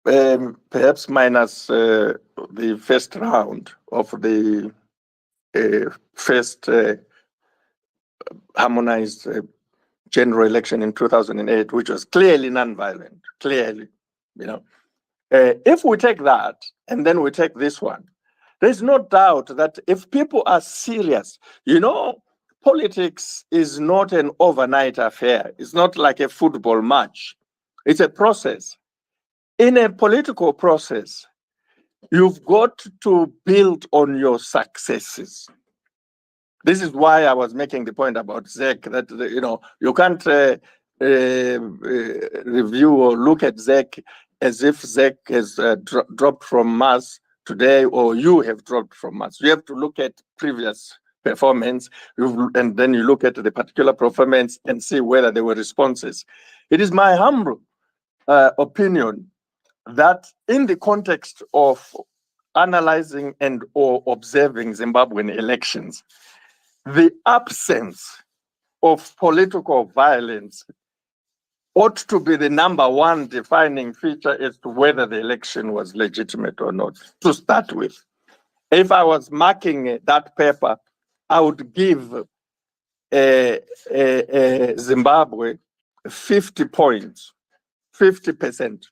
perhaps minus the first round of the first harmonized general election in 2008, which was clearly non-violent, clearly, you know. If we take that and then we take this one, there's no doubt that if people are serious, you know, politics is not an overnight affair. It's not like a football match. It's a process. In a political process, you've got to build on your successes. This is why I was making the point about ZEC, that, you know, you can't review or look at ZEC as if ZEC has dropped from Mars today, or you have dropped from Mars. You have to look at previous performance, and then you look at the particular performance and see whether there were responses. It is my humble opinion that in the context of analyzing and or observing Zimbabwean elections, the absence of political violence ought to be the number one defining feature as to whether the election was legitimate or not, to start with. If I was marking that paper, I would give Zimbabwe 50 points, 50%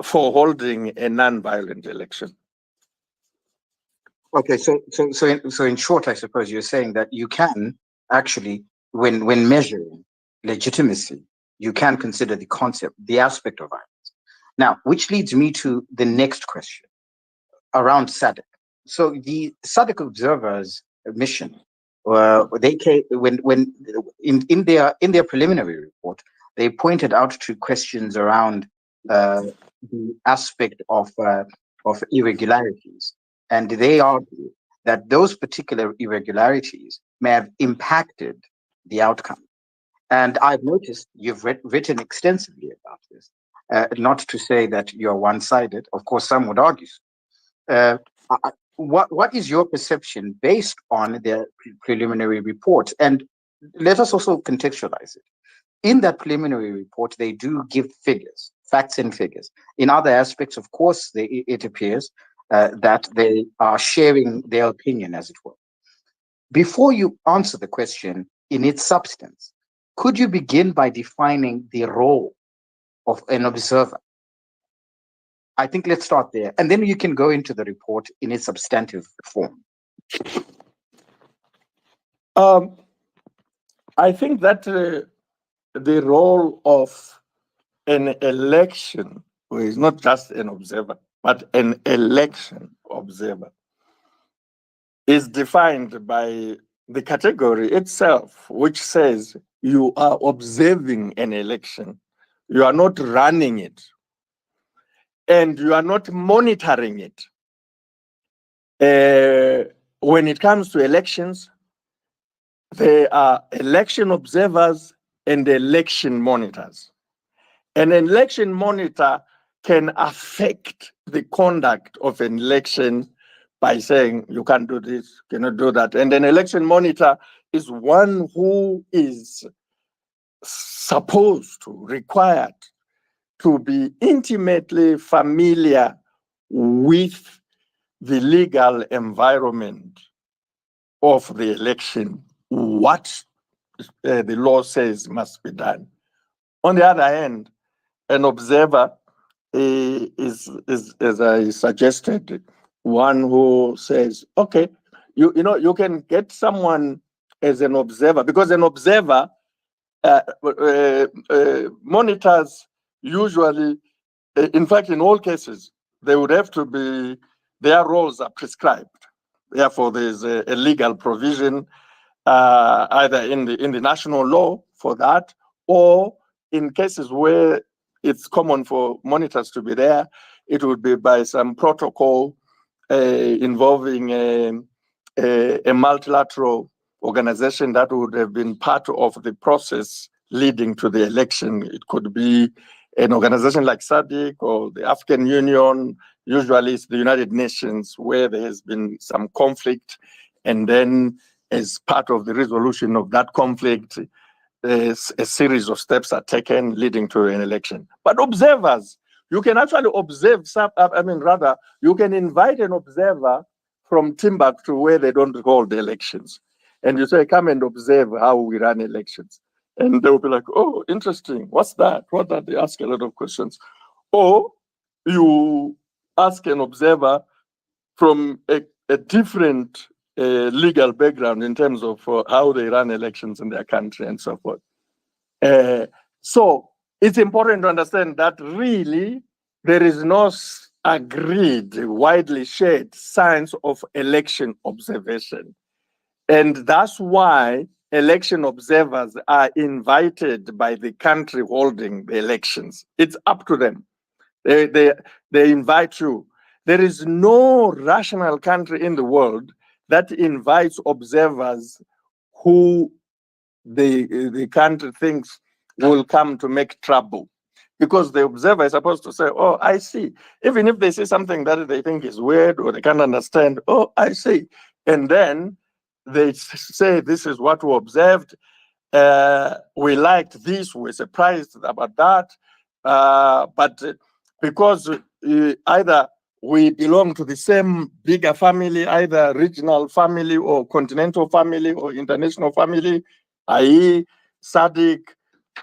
for holding a non-violent election. Okay, so in short, I suppose you're saying that you can actually, when measuring legitimacy, you can consider the concept, the aspect of violence. Now, which leads me to the next question around SADC. So the SADC observers' mission, they came when in their preliminary report, they pointed out to questions around the aspect of irregularities. And they argue that those particular irregularities may have impacted the outcome. And I've noticed you've written extensively about this, not to say that you're one-sided. Of course, some would argue. What is your perception based on their preliminary report? And let us also contextualize it. In that preliminary report, they do give figures, facts and figures. In other aspects, of course, it appears that they are sharing their opinion, as it were. Before you answer the question in its substance, could you begin by defining the role of an observer? I think let's start there, and then you can go into the report in its substantive form. I think that the role of an election, who is not just an observer, but an election observer, is defined by the category itself, which says you are observing an election. You are not running it, and you are not monitoring it. when it comes to elections, there are election observers and election monitors. An election monitor can affect the conduct of an election by saying, you can't do this, cannot do that. And an election monitor is one who is supposed to, required to be intimately familiar with the legal environment of the election, what the law says must be done. On the other hand, an observer is, as I suggested, one who says, okay, you can get someone as an observer, because an observer monitors usually, in fact, in all cases, they would have to be, their roles are prescribed. Therefore, there's a legal provision either in the national law for that, or in cases where it's common for monitors to be there, it would be by some protocol involving a multilateral organization that would have been part of the process leading to the election. It could be an organization like SADC or the African Union. Usually it's the United Nations, where there has been some conflict, and then as part of the resolution of that conflict, a series of steps are taken leading to an election. But observers, you can actually observe you can invite an observer from Timbuktu where they don't hold the elections. And you say, come and observe how we run elections. And they'll be like, oh, interesting. What's that? What that? They ask a lot of questions. Or you ask an observer from a different legal background in terms of how they run elections in their country and so forth. So it's important to understand that really there is no agreed, widely shared science of election observation. And that's why election observers are invited by the country holding the elections. It's up to them. They invite you. There is no rational country in the world that invites observers who the country thinks will come to make trouble. Because the observer is supposed to say, oh, I see. Even if they say something that they think is weird or they can't understand, oh, I see. And then they say, this is what we observed. We liked this, we're surprised about that. But because either we belong to the same bigger family, either regional family or continental family or international family, i.e. SADC,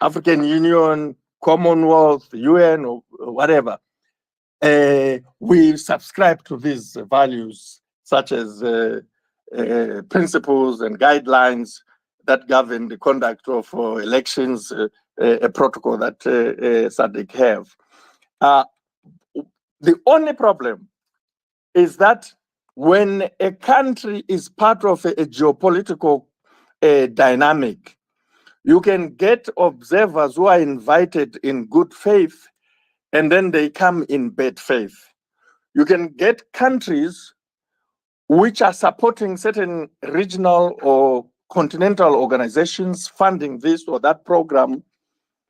African Union, Commonwealth, UN, or whatever, we subscribe to these values, such as principles and guidelines that govern the conduct of elections, a protocol that SADC have. The only problem is that when a country is part of a geopolitical dynamic, you can get observers who are invited in good faith, and then they come in bad faith. You can get countries which are supporting certain regional or continental organizations funding this or that program,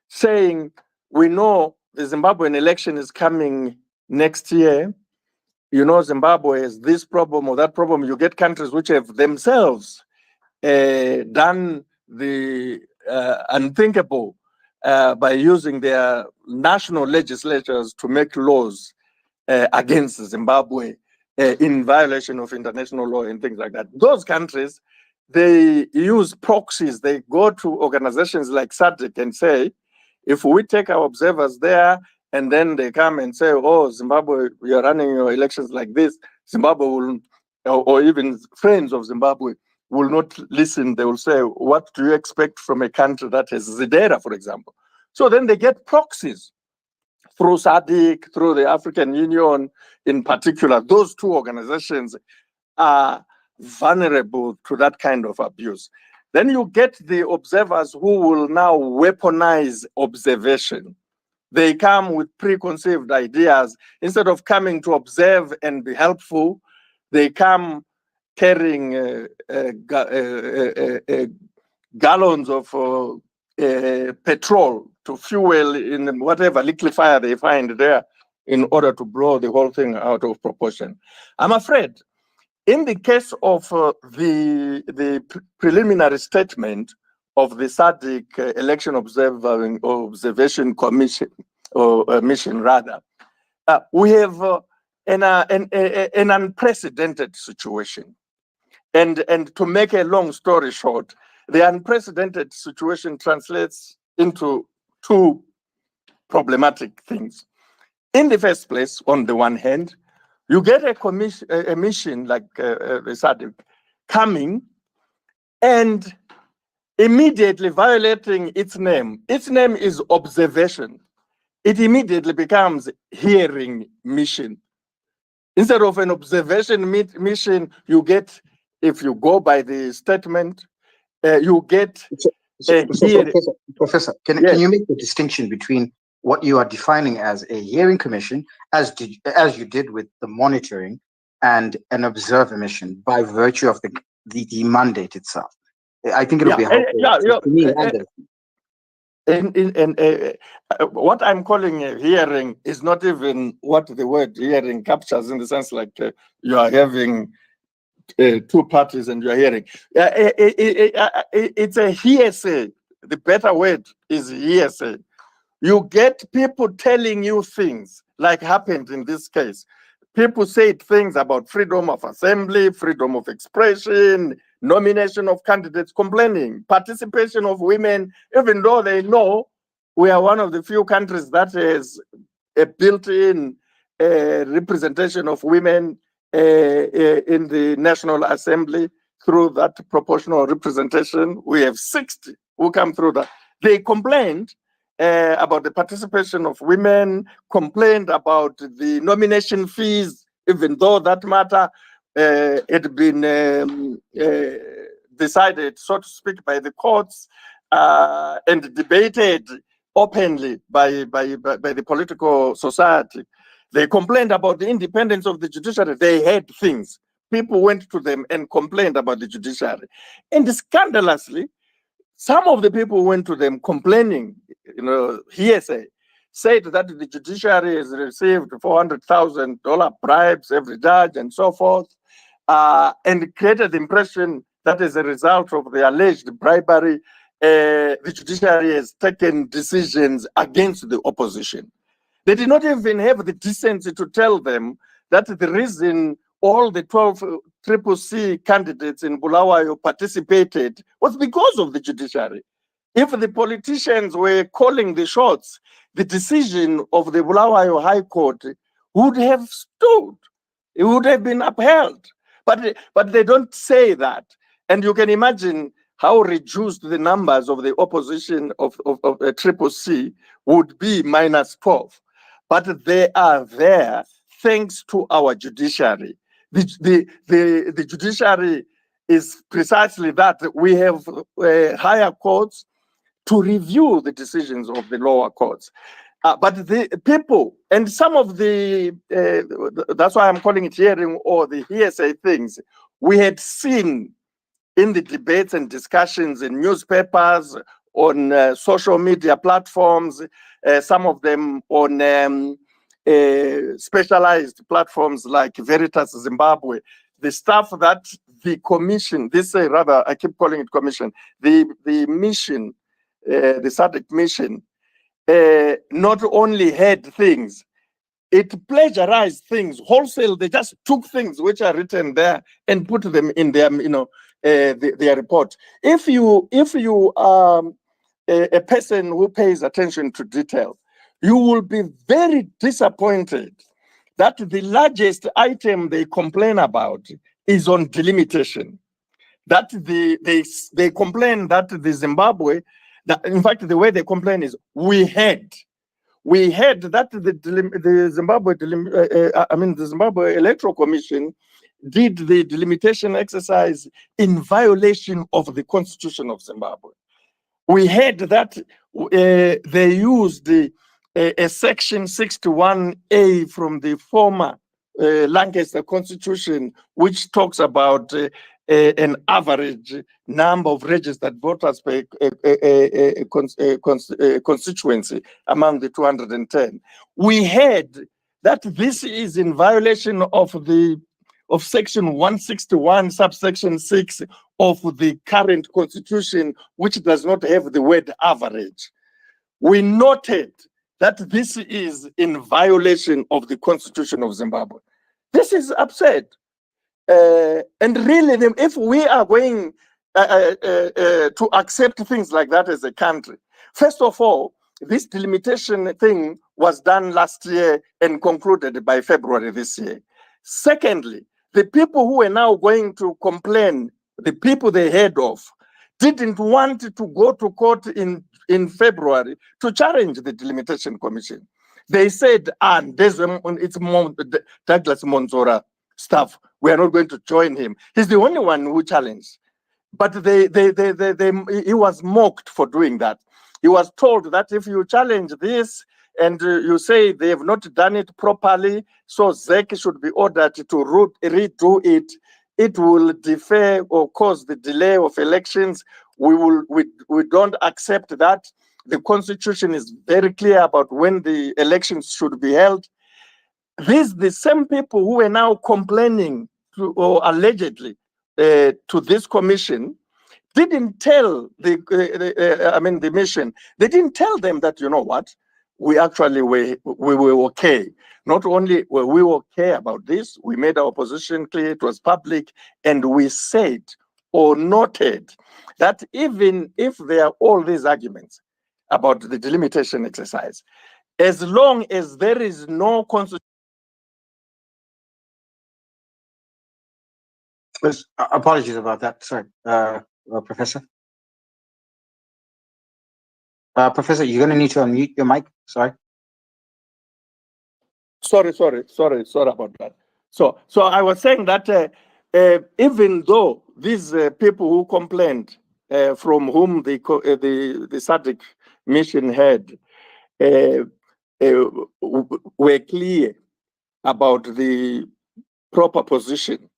saying, we know the Zimbabwean election is coming next year. You know, Zimbabwe has this problem or that problem. You get countries which have themselves done the unthinkable by using their national legislatures to make laws against Zimbabwe in violation of international law and things like that. Those countries, they use proxies. They go to organizations like SADC and say, if we take our observers there and then they come and say, oh, Zimbabwe, you're running your elections like this, Zimbabwe will, or even friends of Zimbabwe, will not listen. They will say, what do you expect from a country that has the data, for example? So then they get proxies through SADC, through the African Union in particular. Those two organizations are vulnerable to that kind of abuse. Then you get the observers who will now weaponize observation. They come with preconceived ideas. Instead of coming to observe and be helpful, they come carrying gallons of petrol to fuel in whatever liquefier they find there in order to blow the whole thing out of proportion. I'm afraid in the case of the preliminary statement of the SADC Election Observation Commission, or mission rather, we have an unprecedented situation. And to make a long story short, the unprecedented situation translates into two problematic things. In the first place, on the one hand, you get a mission like the SADC coming and immediately violating its name. Its name is observation. It immediately becomes hearing mission. Instead of an observation mission, you get, if you go by the statement, you get Professor, can you make the distinction between what you are defining as a hearing commission, as you did with the monitoring, and an observer mission by virtue of the mandate itself? I think it'll be helpful to me. What I'm calling a hearing is not even what the word hearing captures, in the sense like you are having two parties and you are hearing. It's a hearsay. The better word is hearsay. You get people telling you things like happened in this case. People said things about freedom of assembly, freedom of expression, nomination of candidates, complaining, participation of women, even though they know we are one of the few countries that has a built-in representation of women in the National Assembly through that proportional representation. We have 60 who come through that. They complained about the participation of women, complained about the nomination fees, even though that matter had been decided, so to speak, by the courts and debated openly by the political society. They complained about the independence of the judiciary. They had things. People went to them and complained about the judiciary. And scandalously, some of the people went to them complaining, hearsay, said that the judiciary has received $400,000 bribes, every judge, and so forth, and created the impression that as a result of the alleged bribery, the judiciary has taken decisions against the opposition. They did not even have the decency to tell them that the reason all the 12 CCC candidates in Bulawayo participated was because of the judiciary. If the politicians were calling the shots, the decision of the Bulawayo High Court would have stood. It would have been upheld. But they don't say that. And you can imagine how reduced the numbers of the opposition of CCC would be, -12. But they are there thanks to our judiciary. The judiciary is precisely that. We have higher courts to review the decisions of the lower courts. But the people, and some of the, that's why I'm calling it hearing or the hearsay things, we had seen in the debates and discussions in newspapers, on social media platforms, some of them on specialized platforms like Veritas Zimbabwe, the stuff that the commission, I keep calling it commission, the mission, the SADC mission, not only had things, it plagiarized things wholesale. They just took things which are written there and put them in their, their report. If you are a person who pays attention to detail, you will be very disappointed that the largest item they complain about is on delimitation. That they complain that the Zimbabwe, in fact, the way they complain is we had that the Zimbabwe Electoral Commission did the delimitation exercise in violation of the Constitution of Zimbabwe. We had that they used a section 61A from the former Lancaster Constitution, which talks about an average number of registered voters per constituency among the 210. We heard that this is in violation of section 161, subsection 6 of the current constitution, which does not have the word average. We noted that this is in violation of the Constitution of Zimbabwe. This is absurd. And really, if we are going to accept things like that as a country, first of all, this delimitation thing was done last year and concluded by February this year. Secondly, the people who are now going to complain, the people they heard of, didn't want to go to court in February to challenge the delimitation commission. They said, it's Douglas Monzora stuff. We are not going to join him. He's the only one who challenged. But he was mocked for doing that. He was told that if you challenge this and you say they have not done it properly, so SADC should be ordered to redo it, it will defer or cause the delay of elections. We don't accept that. The Constitution is very clear about when the elections should be held. The same people who are now complaining or allegedly to this commission didn't tell the mission. They didn't tell them that, you know what, we actually we were okay. Not only were we okay about this, we made our position clear, it was public, and we said or noted that even if there are all these arguments about the delimitation exercise, as long as there is no constitution. Apologies about that. Sorry, Professor. Professor, you're going to need to unmute your mic. Sorry. Sorry about that. So I was saying that even though these people who complained, from whom the SADC mission had, were clear about the proper position,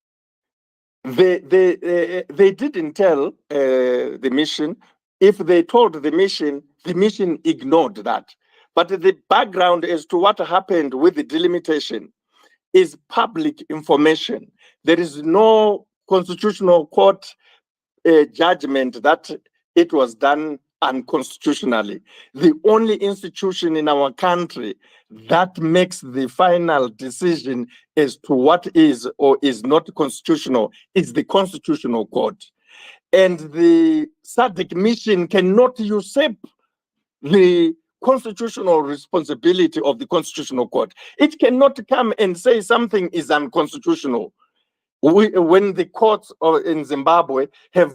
they didn't tell the mission. If they told the mission ignored that. But the background as to what happened with the delimitation is public information. There is no constitutional court judgment that it was done unconstitutionally. The only institution in our country that makes the final decision as to what is or is not constitutional is the Constitutional Court. And the SADC mission cannot usurp the constitutional responsibility of the Constitutional Court. It cannot come and say something is unconstitutional when the courts in Zimbabwe have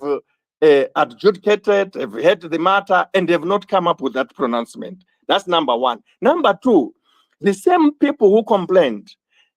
adjudicated, have heard the matter, and have not come up with that pronouncement. That's number one. Number two, the same people who complained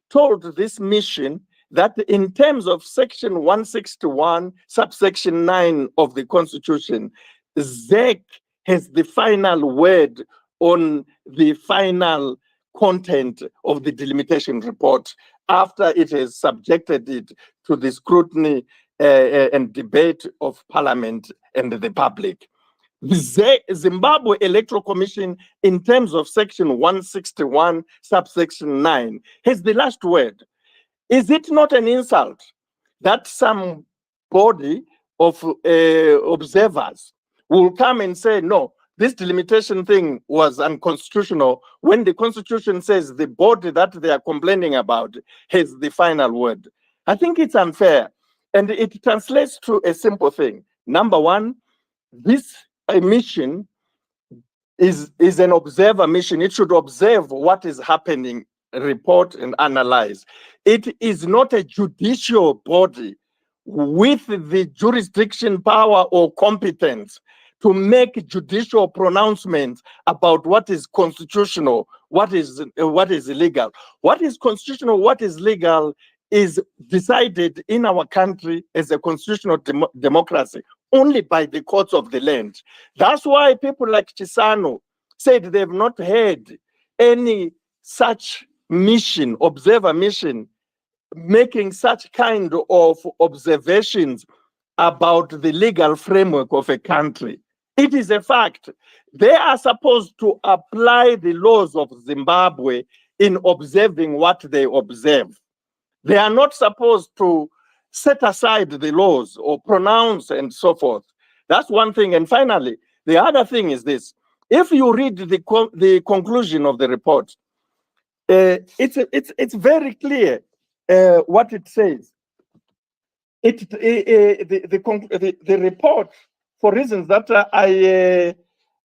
told this mission that in terms of section 161, subsection 9 of the Constitution, SADC has the final word on the final content of the delimitation report after it has subjected it to the scrutiny and debate of Parliament and the public. The Zimbabwe Electoral Commission, in terms of section 161, subsection 9, has the last word. Is it not an insult that some body of observers will come and say, no, this delimitation thing was unconstitutional, when the Constitution says the body that they are complaining about has the final word? I think it's unfair. And it translates to a simple thing. Number one, this mission is an observer mission. It should observe what is happening, report and analyze. It is not a judicial body with the jurisdiction, power, or competence to make judicial pronouncements about what is constitutional, what is illegal. What is constitutional, what is legal is decided in our country as a constitutional democracy only by the courts of the land. That's why people like Chisano said they've not heard any such mission, observer mission, making such kind of observations about the legal framework of a country. It is a fact. They are supposed to apply the laws of Zimbabwe in observing what they observe. They are not supposed to set aside the laws or pronounce and so forth. That's one thing. And finally, the other thing is this. If you read the conclusion of the report, it's very clear what it says. The report, for reasons that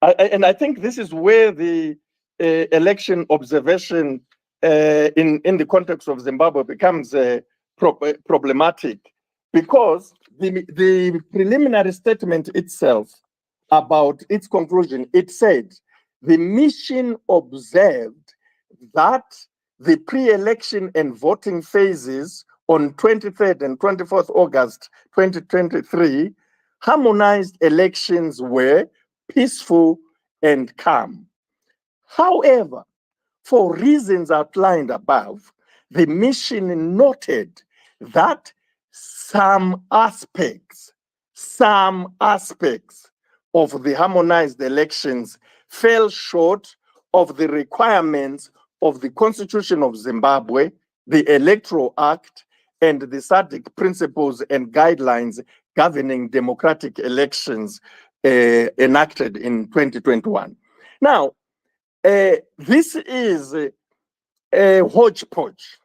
I think this is where the election observation in the context of Zimbabwe becomes problematic, because the preliminary statement itself about its conclusion, it said the mission observed that the pre-election and voting phases on 23rd and 24th August 2023, harmonized elections were peaceful and calm. However, for reasons outlined above, the mission noted that some aspects of the harmonized elections fell short of the requirements of the Constitution of Zimbabwe, the Electoral Act, and the SADC principles and guidelines governing democratic elections enacted in 2021. Now, this is a hodgepodge.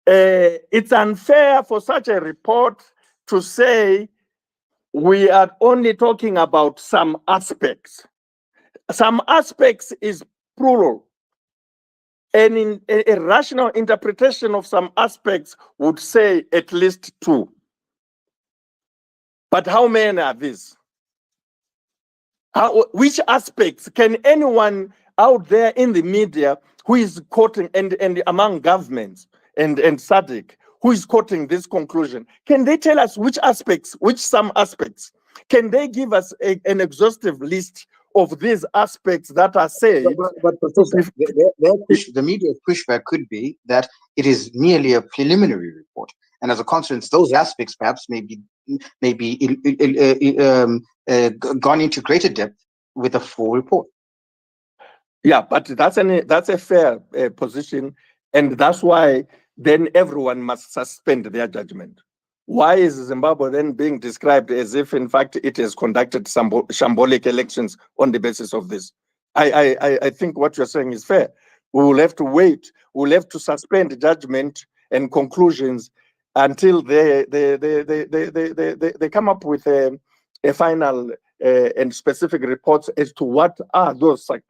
It's unfair for such a report to say we are only talking about some aspects. Some aspects is plural. And in a rational interpretation of some aspects would say at least two. But how many are these? Which aspects can anyone out there in the media who is quoting, and among governments and SADC, who is quoting this conclusion, can they tell us which aspects, which some aspects? Can they give us an exhaustive list of these aspects that are said? But Professor, the media's pushback could be that it is merely a preliminary report, and as a consequence, those aspects perhaps may be gone into greater depth with a full report. Yeah, but that's a fair position, and that's why then everyone must suspend their judgment. Why is Zimbabwe then being described as if, in fact, it has conducted some shambolic elections on the basis of this? I think what you're saying is fair. We will have to wait. We'll have to suspend judgment and conclusions until they come up with a final and specific reports as to what are those some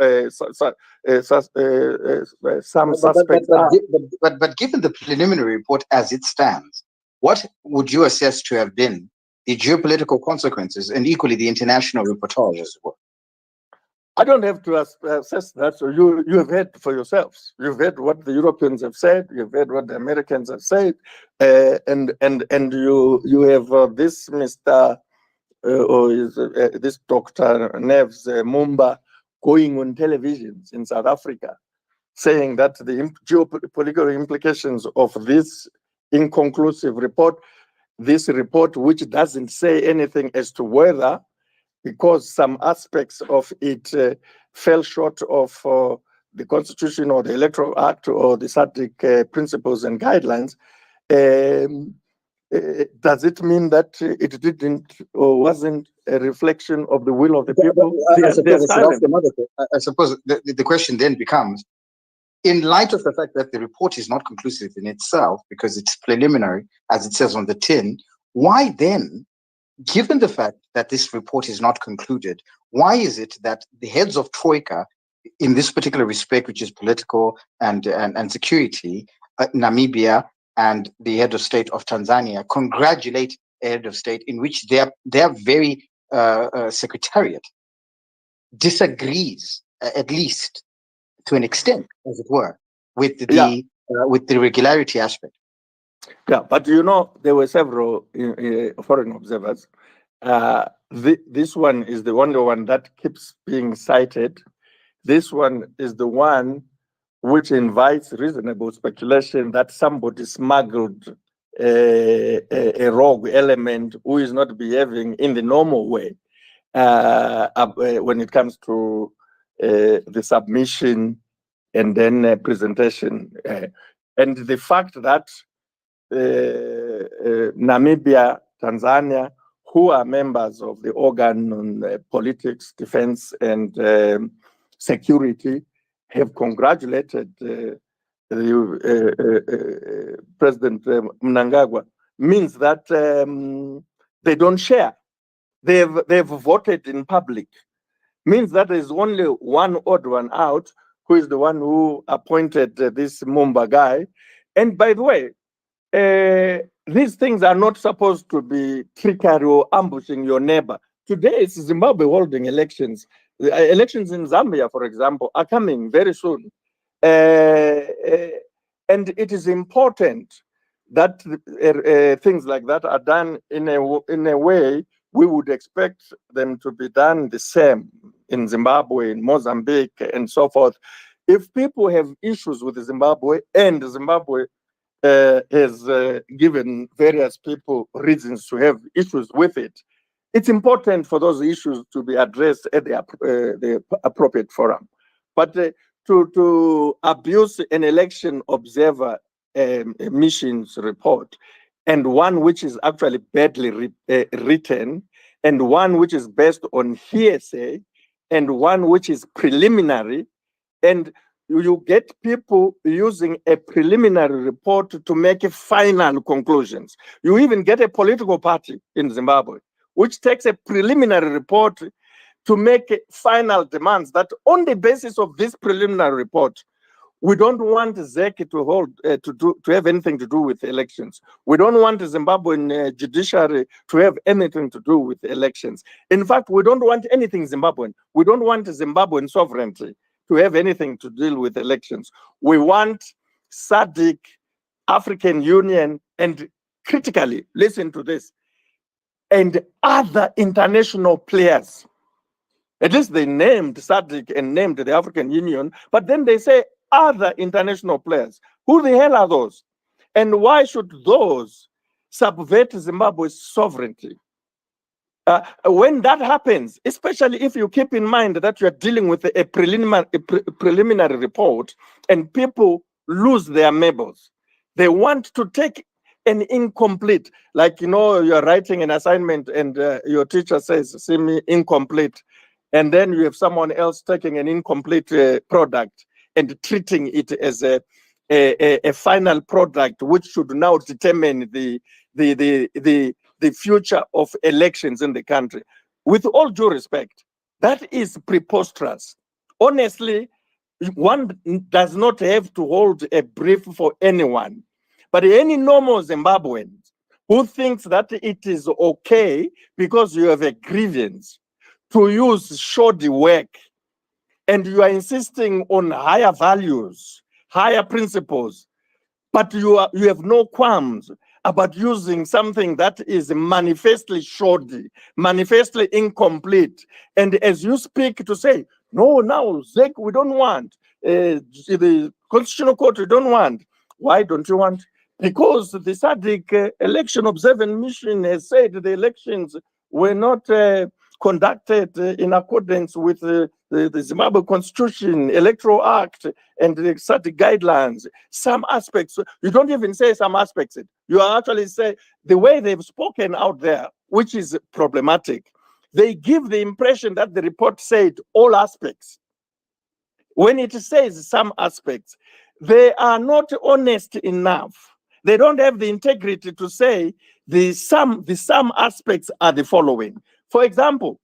suspects. But given the preliminary report as it stands, what would you assess to have been the geopolitical consequences and equally the international reportage as well? I don't have to assess that. So you have heard for yourselves. You've heard what the Europeans have said. You've heard what the Americans have said, and you have this Mr. This Dr. Neves Mumba going on televisions in South Africa, saying that the geopolitical implications of this inconclusive report, this report which doesn't say anything as to whether, because some aspects of it fell short of the Constitution or the Electoral Act or the SADC principles and guidelines, does it mean that it didn't or wasn't a reflection of the will of the people? I suppose the question then becomes, in light of the fact that the report is not conclusive in itself because it's preliminary, as it says on the tin, why then, given the fact that this report is not concluded, why is it that the heads of Troika, in this particular respect, which is political and security, Namibia and the head of state of Tanzania, congratulate a head of state in which their very secretariat disagrees, at least to an extent, as it were, with the regularity aspect? Yeah, but you know, there were several foreign observers. This one is the only one that keeps being cited. This one is the one which invites reasonable speculation that somebody smuggled a rogue element who is not behaving in the normal way when it comes to the submission and then presentation. And the fact that Namibia, Tanzania, who are members of the organ on politics, defense, and security, have congratulated President Mnangagwa, means that they don't share. They've voted in public. Means that there's only one odd one out, who is the one who appointed this Mumba guy. And by the way, these things are not supposed to be trickery or ambushing your neighbor. Today, it's Zimbabwe holding elections. The elections in Zambia, for example, are coming very soon. And it is important that things like that are done in a way we would expect them to be done the same in Zimbabwe, in Mozambique, and so forth. If people have issues with Zimbabwe, and Zimbabwe has given various people reasons to have issues with it, it's important for those issues to be addressed at the appropriate forum. But to abuse an election observer missions report, and one which is actually badly written, and one which is based on hearsay, and one which is preliminary, and you get people using a preliminary report to make final conclusions. You even get a political party in Zimbabwe which takes a preliminary report to make final demands that on the basis of this preliminary report, we don't want ZEC to have anything to do with elections. We don't want the Zimbabwean judiciary to have anything to do with elections. In fact, we don't want anything Zimbabwean. We don't want Zimbabwean sovereignty to have anything to deal with elections. We want SADC, African Union, and critically, listen to this, and other international players. At least they named SADC and named the African Union, but then they say other international players. Who the hell are those? And why should those subvert Zimbabwe's sovereignty? When that happens, especially if you keep in mind that you're dealing with a preliminary report and people lose their marbles, they want to take an incomplete, like, you're writing an assignment and your teacher says, see me incomplete. And then you have someone else taking an incomplete product and treating it as a final product, which should now determine the future of elections in the country. With all due respect, that is preposterous. Honestly, one does not have to hold a brief for anyone. But any normal Zimbabwean who thinks that it is okay because you have a grievance to use shoddy work and you are insisting on higher values, higher principles, but you have no qualms about using something that is manifestly shoddy, manifestly incomplete. And as you speak to say, no, now, ZEC, we don't want, the Constitutional Court, we don't want. Why don't you want? Because the SADC election observant mission has said the elections were not conducted in accordance with the Zimbabwe Constitution, Electoral Act, and the SADC guidelines. Some aspects, you don't even say some aspects. You actually say the way they've spoken out there, which is problematic. They give the impression that the report said all aspects. When it says some aspects, they are not honest enough. They don't have the integrity to say the some aspects are the following. For example,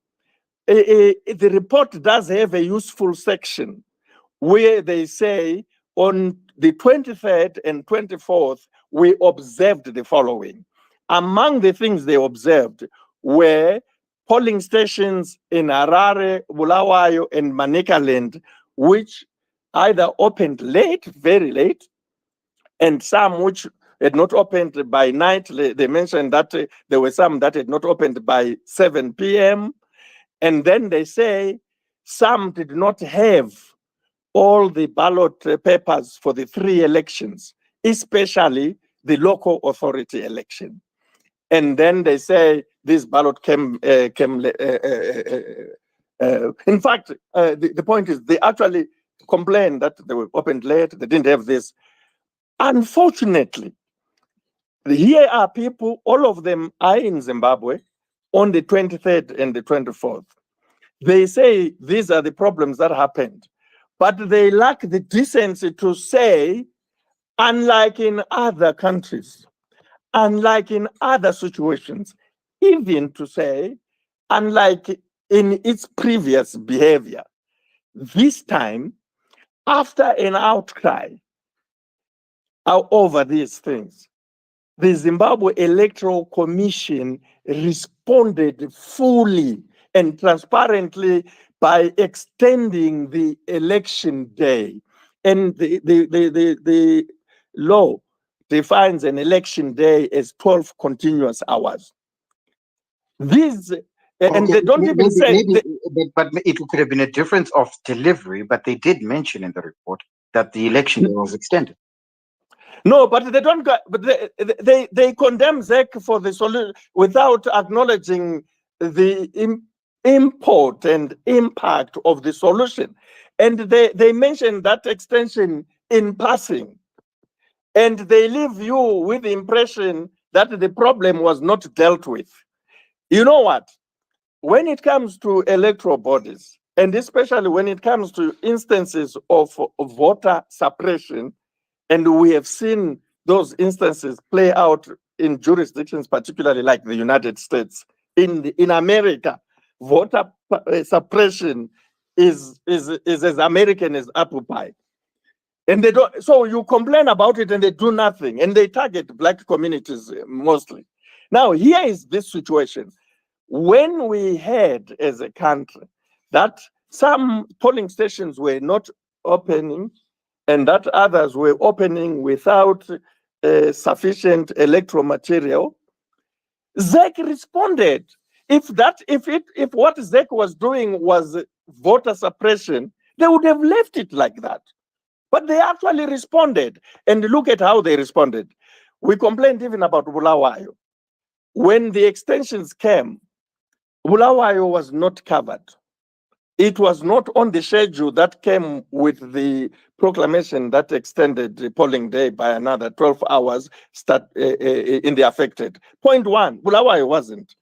the report does have a useful section where they say on the 23rd and 24th, we observed the following. Among the things they observed were polling stations in Harare, Bulawayo, and Manicaland, which either opened late, very late, and some which had not opened by night. They mentioned that there were some that had not opened by 7 p.m. And then they say some did not have all the ballot papers for the 3 elections, especially the local authority election. And then they say this ballot came in fact, the point is they actually complained that they were opened late, they didn't have this. Unfortunately, here are people, all of them are in Zimbabwe on the 23rd and the 24th. They say these are the problems that happened, but they lack the decency to say, unlike in other countries, unlike in other situations, even to say, unlike in its previous behavior, this time, after an outcry over these things, the Zimbabwe Electoral Commission responded fully and transparently by extending the election day. And the law defines an election day as 12 continuous hours. These, and they don't even say... but it could have been a difference of delivery, but they did mention in the report that the election day was extended. No, but they don't. But they condemn ZEC for the solution without acknowledging the import and impact of the solution, and they mention that extension in passing, and they leave you with the impression that the problem was not dealt with. You know what? When it comes to electoral bodies, and especially when it comes to instances of voter suppression. And we have seen those instances play out in jurisdictions, particularly like the United States. In America, voter suppression is as American as apple pie. And they don't, so you complain about it and they do nothing. And they target Black communities mostly. Now, here is this situation. When we had as a country that some polling stations were not opening, and that others were opening without sufficient electoral material, ZEC responded. If what ZEC was doing was voter suppression, they would have left it like that. But they actually responded. And look at how they responded. We complained even about Bulawayo. When the extensions came, Bulawayo was not covered. It was not on the schedule that came with the proclamation that extended the polling day by another 12 hours in the affected. Point 1, Bulawayo wasn't,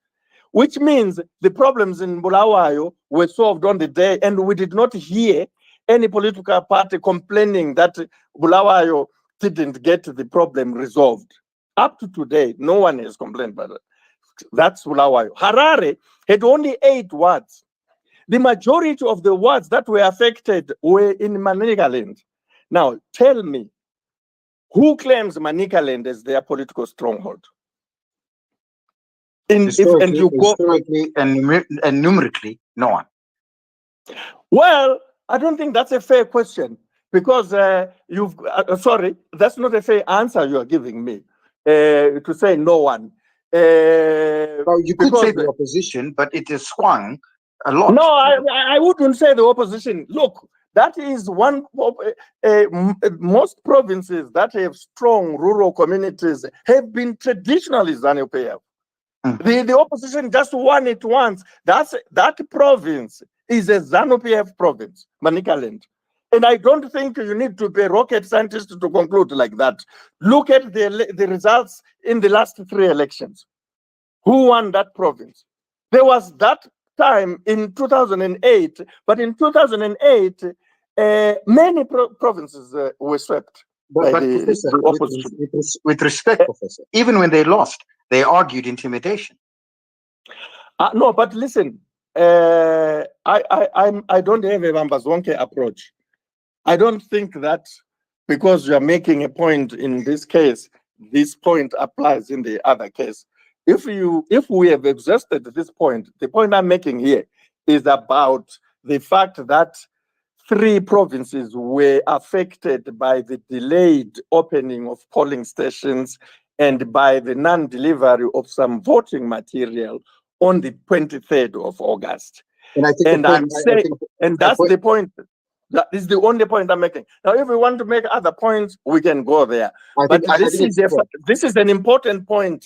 which means the problems in Bulawayo were solved on the day, and we did not hear any political party complaining that Bulawayo didn't get the problem resolved. Up to today, no one has complained about it. That's Bulawayo. Harare had only 8 wards. The majority of the wards that were affected were in Manicaland. Now, tell me, who claims Manicaland as their political stronghold? Historically and numerically, no one. Well, I don't think that's a fair question, because sorry, that's not a fair answer you are giving me, to say no one. Well, you could say the opposition, but it is swung a lot. No, I wouldn't say the opposition. Look, that is one of most provinces that have strong rural communities have been traditionally ZANU-PF. The opposition just won it once. That province is a ZANU-PF province, Manicaland. And I don't think you need to be a rocket scientist to conclude like that. Look at the results in the last 3 elections. Who won that province? There was that time in 2008, but in 2008, many provinces were swept by the opposition. With respect, Professor, even when they lost, they argued intimidation. No, but listen, I don't have a Mbazwonke approach. I don't think that because you are making a point in this case, this point applies in the other case. If we have exhausted this point, the point I'm making here is about the fact that 3 provinces were affected by the delayed opening of polling stations and by the non-delivery of some voting material on the 23rd of August. And I think that's the point. That is the only point I'm making. Now, if we want to make other points, we can go there. But I this think this is an important point,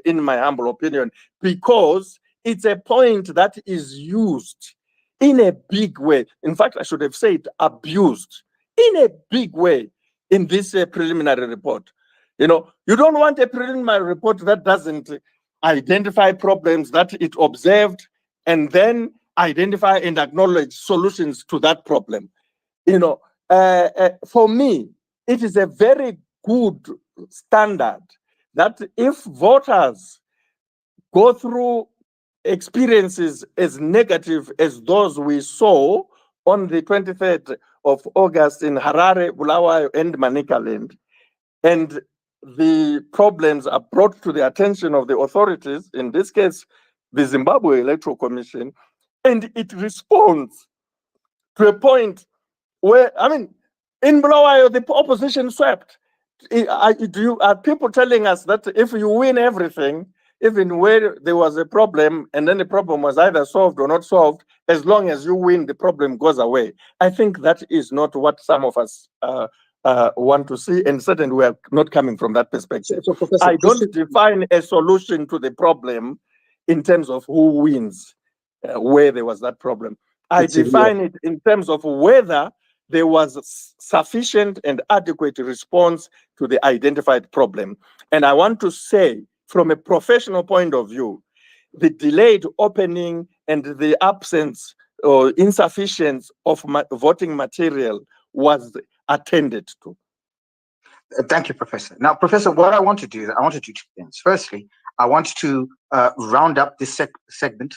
in my humble opinion, because it's a point that is used in a big way. In fact, I should have said abused in a big way in this preliminary report. You know, you don't want a preliminary report that doesn't identify problems that it observed and then identify and acknowledge solutions to that problem. You know, for me, it is a very good standard that if voters go through experiences as negative as those we saw on the 23rd of August in Harare, Bulawayo, and Manicaland, and the problems are brought to the attention of the authorities, in this case, the Zimbabwe Electoral Commission, and it responds to a point where, I mean, in Bulawayo, the opposition swept. Are people telling us that if you win everything, even where there was a problem and then the problem was either solved or not solved, as long as you win, the problem goes away? I think that is not what some of us want to see, and certainly we are not coming from that perspective. So, Professor, I don't define a solution to the problem in terms of who wins where there was that problem. I define it in terms of whether there was sufficient and adequate response to the identified problem. And I want to say, from a professional point of view, the delayed opening and the absence or insufficiency of voting material was attended to. Thank you, Professor. Now, Professor, what I want to do, I want to do two things. Firstly, I want to round up this segment,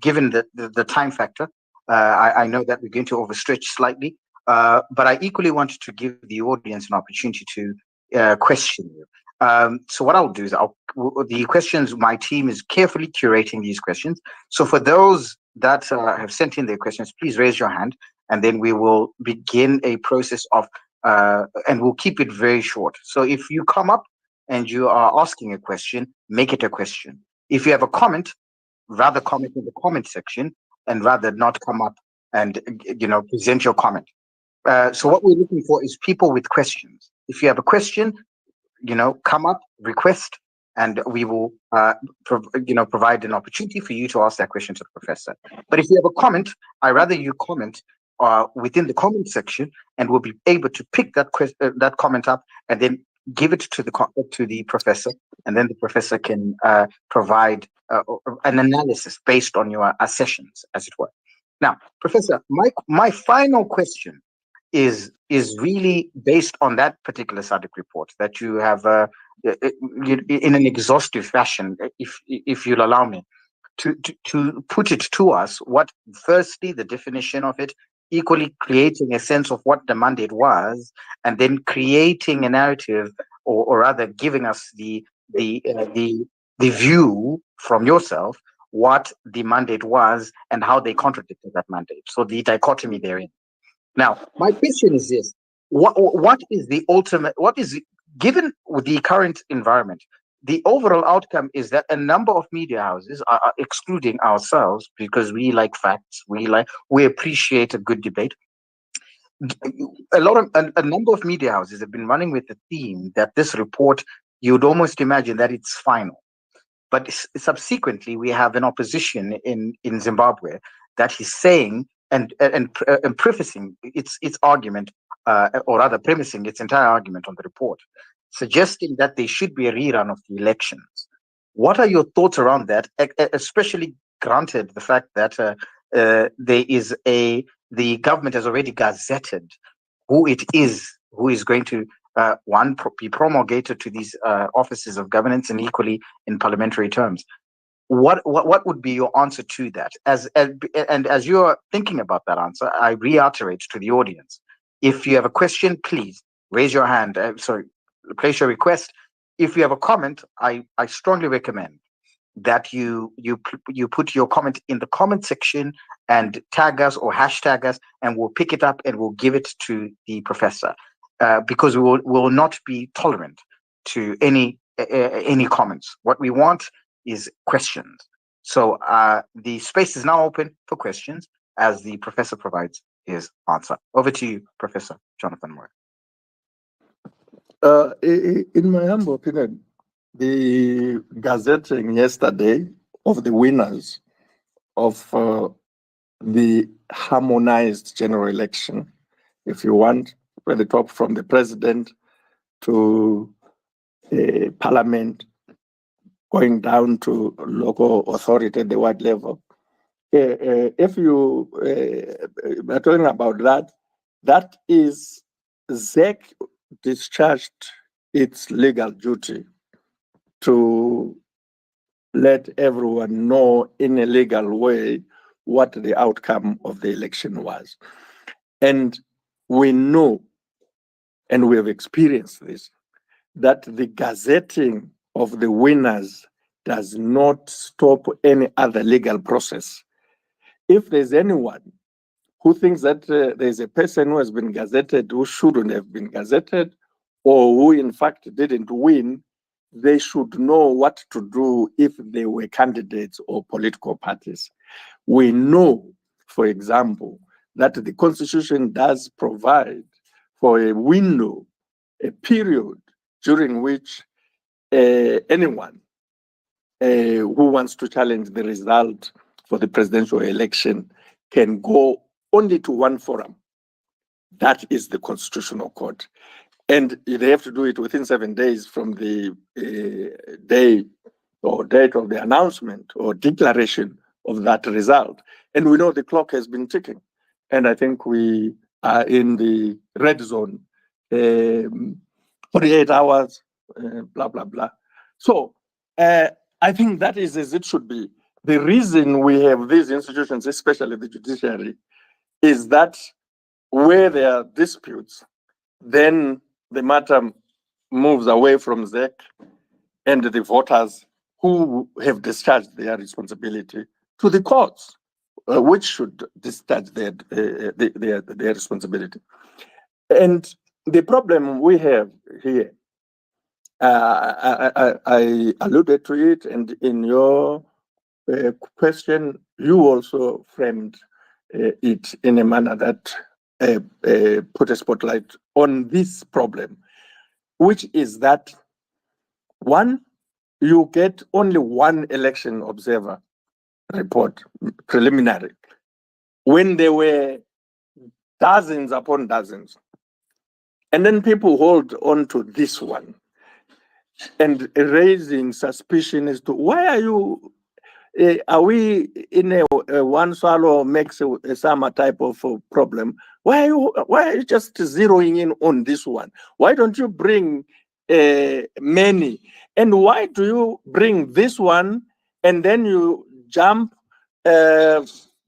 given the time factor. I know that we're going to overstretch slightly, but I equally wanted to give the audience an opportunity to question you. So what I'll do is the questions, my team is carefully curating these questions. So for those that have sent in their questions, please raise your hand, and then we will begin a process of and we'll keep it very short. So if you come up and you are asking a question, make it a question. If you have a comment, rather comment in the comment section and rather not come up and present your comment. So what we're looking for is people with questions. If you have a question, come up, request, and we will provide an opportunity for you to ask that question to the professor. But if you have a comment, I rather you comment within the comment section, and we'll be able to pick that comment up and then give it to the professor, and then the professor can provide an analysis based on your accessions, as it were. Now, Professor, my final question is really based on that particular SADC report that you have in an exhaustive fashion, if you'll allow me to put it to us. What, firstly, the definition of it, equally creating a sense of what the mandate was, and then creating a narrative, or rather giving us the view from yourself what the mandate was and how they contradicted that mandate. So the dichotomy therein. Now, my question is this: what is the ultimate? Given the current environment? The overall outcome is that a number of media houses are excluding ourselves, because we like facts, we appreciate a good debate. A number of media houses have been running with the theme that this report, you'd almost imagine that it's final. But subsequently, we have an opposition in Zimbabwe that is saying and prefacing its argument, or rather premising its entire argument on the report, suggesting that there should be a rerun of the elections. What are your thoughts around that, especially granted the fact that the government has already gazetted who is going to be promulgated to these offices of governance, and equally in parliamentary terms? What would be your answer to that? And as you're thinking about that answer, I reiterate to the audience: if you have a question, please raise your hand. Place your request. If you have a comment, I strongly recommend that you put your comment in the comment section and tag us or hashtag us, and we'll pick it up and we'll give it to the professor, because we will not be tolerant to any comments. What we want is questions. So the space is now open for questions as the professor provides his answer. Over to you, Professor Jonathan Moyo. In my humble opinion, the gazetting yesterday of the winners of the harmonized general election, if you want, at the top from the president to parliament, going down to local authority at the ward level. If you are talking about that, that is ZEC discharged its legal duty to let everyone know in a legal way what the outcome of the election was. And we know, and we have experienced this, that the gazetting of the winners does not stop any other legal process. If there's anyone who thinks that there's a person who has been gazetted who shouldn't have been gazetted, or who in fact didn't win, they should know what to do if they were candidates or political parties. We know, for example, that the Constitution does provide for a window, a period during which anyone who wants to challenge the result for the presidential election can go only to one forum. That is the Constitutional Court. And they have to do it within 7 days from the day or date of the announcement or declaration of that result. And we know the clock has been ticking. And I think we are in the red zone, 48 hours, blah, blah, blah. So I think that is as it should be. The reason we have these institutions, especially the judiciary, is that where there are disputes, then the matter moves away from ZEC and the voters who have discharged their responsibility to the courts, which should discharge their responsibility. And the problem we have here, I alluded to it, and in your question, you also framed it in a manner that put a spotlight on this problem, which is that one, you get only one election observer report, preliminary, when there were dozens upon dozens. And then people hold on to this one and raising suspicion as to why are we in a one swallow makes a summer type of problem? Why are you just zeroing in on this one? Why don't you bring many? And why do you bring this one and then you jump, drag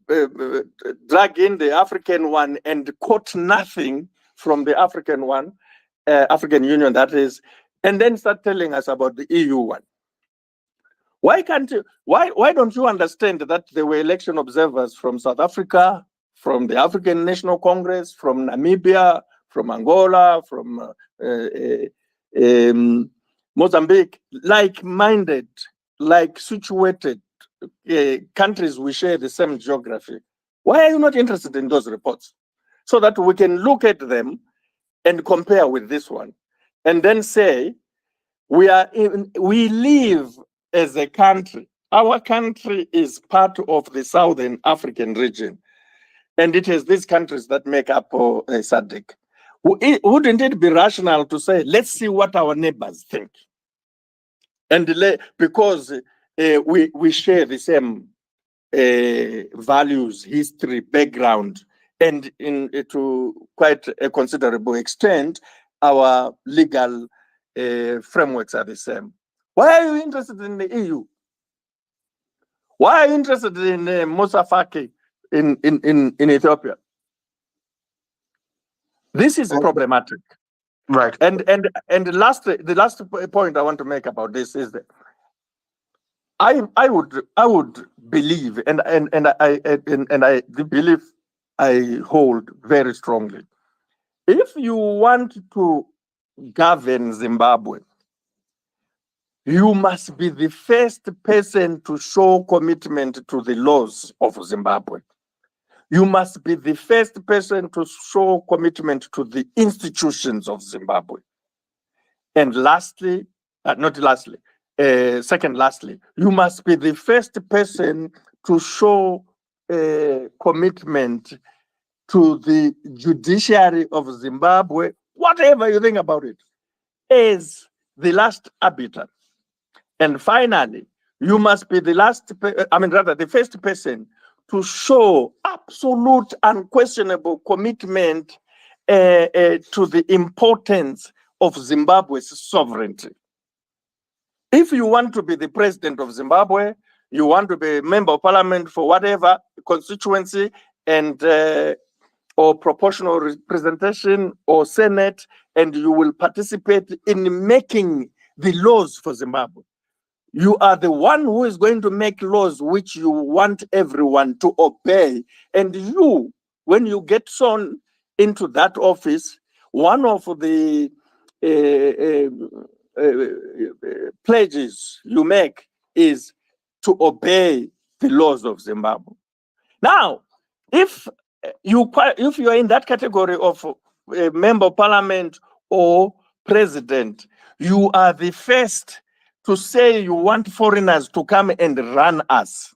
in the African one and quote nothing from the African one, African Union that is, and then start telling us about the EU one? Why can't you? Why don't you understand that there were election observers from South Africa, from the African National Congress, from Namibia, from Angola, from Mozambique, like-minded, like situated countries? We share the same geography. Why are you not interested in those reports, so that we can look at them and compare with this one, and then say we live as a country. Our country is part of the Southern African region, and it is these countries that make up SADC. Wouldn't it be rational to say, let's see what our neighbors think? And because we share the same values, history, background, and to quite a considerable extent, our legal frameworks are the same. Why are you interested in the EU? Why are you interested in Musa Faki in Ethiopia? This is problematic. Right. And the last point I want to make about this is that I would believe, and I believe I hold very strongly. If you want to govern Zimbabwe, you must be the first person to show commitment to the laws of Zimbabwe. you must be the first person to show commitment to the institutions of Zimbabwe. And lastly, second lastly, you must be the first person to show commitment to the judiciary of Zimbabwe, whatever you think about it, as the last arbiter. And finally, you must be the first person to show absolute unquestionable commitment to the importance of Zimbabwe's sovereignty. If you want to be the president of Zimbabwe, you want to be a member of parliament for whatever constituency and or proportional representation or Senate, and you will participate in making the laws for Zimbabwe. You are the one who is going to make laws which you want everyone to obey. And you, when you get sworn into that office, one of the pledges you make is to obey the laws of Zimbabwe. Now, if you are in that category of a member of parliament or president, you are the first to say you want foreigners to come and run us.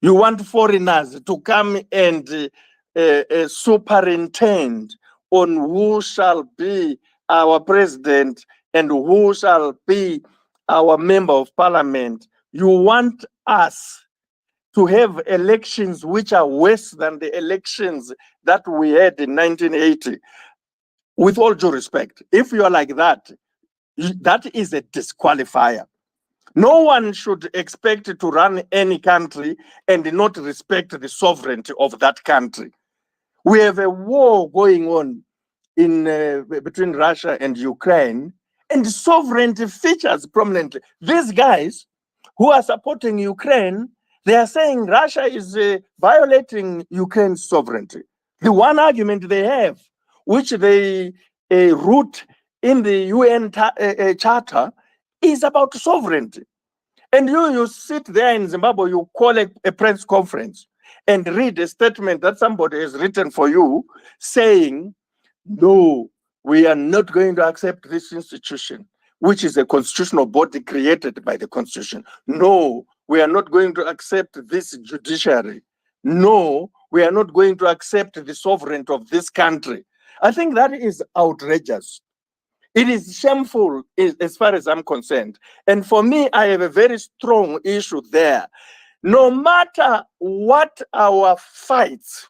You want foreigners to come and superintend on who shall be our president and who shall be our member of parliament. You want us to have elections which are worse than the elections that we had in 1980. With all due respect, if you are like that, that is a disqualifier. No one should expect to run any country and not respect the sovereignty of that country. We have a war going on between Russia and Ukraine, and sovereignty features prominently. These guys who are supporting Ukraine, they are saying Russia is violating Ukraine's sovereignty. The one argument they have, which they root in the UN Charter, is about sovereignty. And you sit there in Zimbabwe, you call a press conference and read a statement that somebody has written for you saying, no, we are not going to accept this institution, which is a constitutional body created by the Constitution. No, we are not going to accept this judiciary. No, we are not going to accept the sovereignty of this country. I think that is outrageous. It is shameful as far as I'm concerned. And for me, I have a very strong issue there. No matter what our fights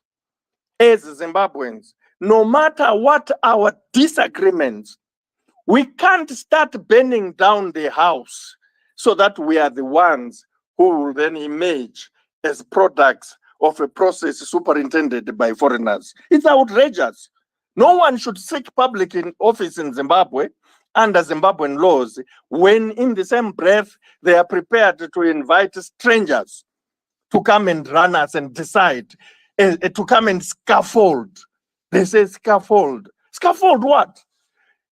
as Zimbabweans, no matter what our disagreements, we can't start burning down the house so that we are the ones who will then emerge as products of a process superintended by foreigners. It's outrageous. No one should seek public office in Zimbabwe under Zimbabwean laws when in the same breath they are prepared to invite strangers to come and run us and decide, to come and scaffold. They say scaffold. Scaffold what?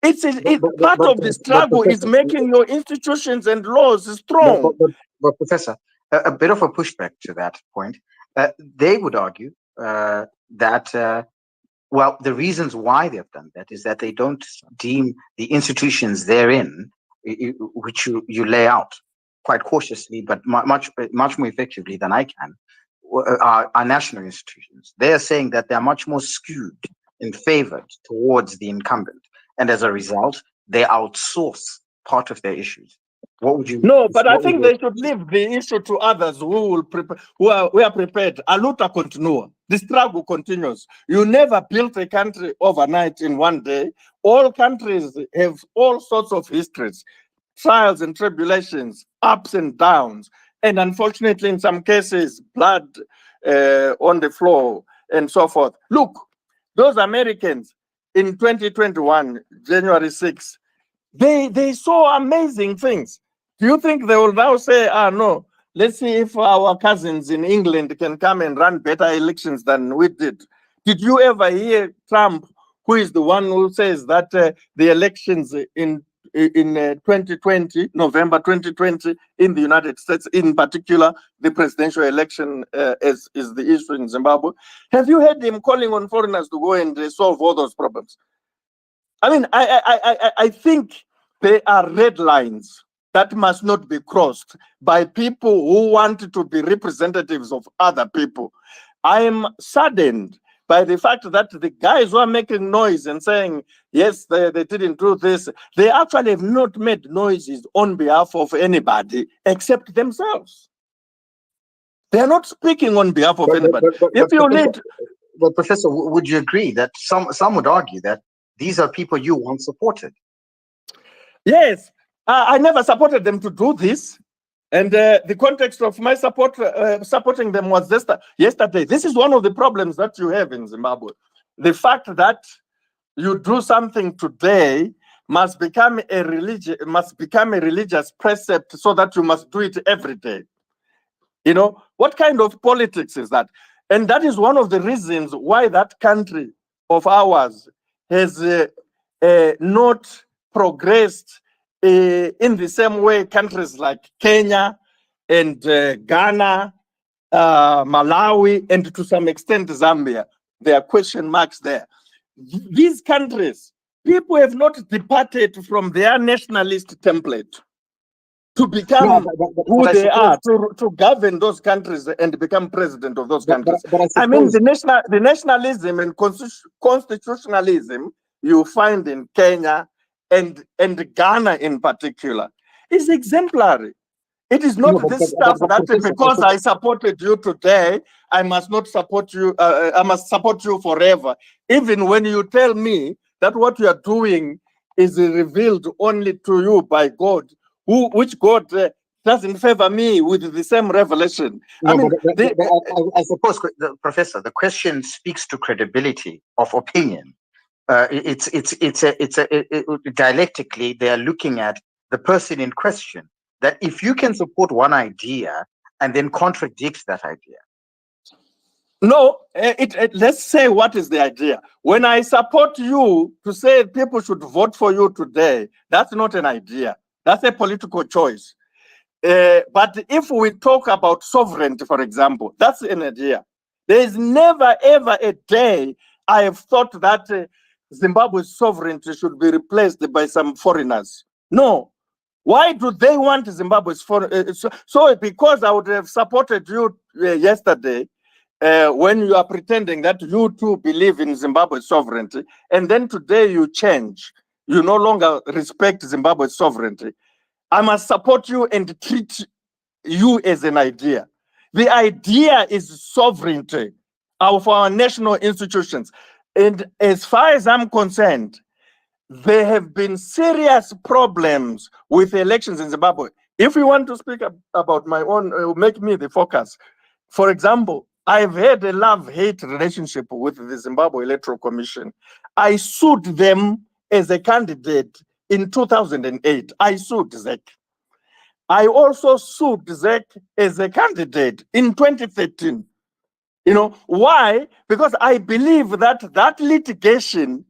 Part of the struggle is making your institutions and laws strong. But Professor, a bit of a pushback to that point. They would argue that well, the reasons why they've done that is that they don't deem the institutions therein, which you lay out quite cautiously, but much more effectively than I can, are national institutions. They are saying that they're much more skewed and favored towards the incumbent, and as a result, they outsource part of their issues. What would you? No, but I think they should leave the issue to others who are prepared. A luta continua. The struggle continues. You never built a country overnight in one day. All countries have all sorts of histories, trials and tribulations, ups and downs, and unfortunately, in some cases, blood on the floor and so forth. Look, those Americans in 2021, January 6th, they saw amazing things. Do you think they will now say, no, let's see if our cousins in England can come and run better elections than we did? Did you ever hear Trump, who is the one who says that the elections in in 2020, November 2020, in the United States, in particular, the presidential election is the issue in Zimbabwe. Have you heard him calling on foreigners to go and solve all those problems? I mean, I think there are red lines that must not be crossed by people who want to be representatives of other people. I am saddened by the fact that the guys who are making noise and saying, yes, they didn't do this, they actually have not made noises on behalf of anybody except themselves. They are not speaking on behalf of anybody. But Professor, would you agree that some would argue that these are people you once supported? Yes, I never supported them to do this. And the context of my supporting them was yesterday. This is one of the problems that you have in Zimbabwe. The fact that you do something today must become a religious precept, so that you must do it every day. You know, what kind of politics is that? And that is one of the reasons why that country of ours has not progressed in the same way countries like Kenya and Ghana, Malawi, and to some extent Zambia. There are question marks there. These countries, people have not departed from their nationalist template to become who they are, to govern those countries and become president of those countries. I mean, the nationalism and constitutionalism you find in Kenya and Ghana in particular is exemplary. It is not this stuff that because I supported you today, I must not support you, I must support you forever. Even when you tell me that what you are doing is revealed only to you by God, which God doesn't favor me with the same revelation. No, I suppose, Professor, the question speaks to credibility of opinion. Dialectically, they are looking at the person in question. That if you can support one idea and then contradict that idea. No, let's say what is the idea. When I support you to say people should vote for you today, that's not an idea. That's a political choice. But if we talk about sovereignty, for example, that's an idea. There is never, ever a day I have thought that Zimbabwe's sovereignty should be replaced by some foreigners. No. Why do they want Zimbabwe's foreign? So because I would have supported you yesterday, when you are pretending that you too believe in Zimbabwe's sovereignty, and then today you change, you no longer respect Zimbabwe's sovereignty, I must support you and treat you as an idea. The idea is sovereignty of our national institutions. And as far as I'm concerned, there have been serious problems with elections in Zimbabwe. If you want to speak about my own, make me the focus. For example, I've had a love-hate relationship with the Zimbabwe Electoral Commission. I sued them as a candidate in 2008. I sued ZEC. I also sued ZEC as a candidate in 2013. You know, why? Because I believe that litigation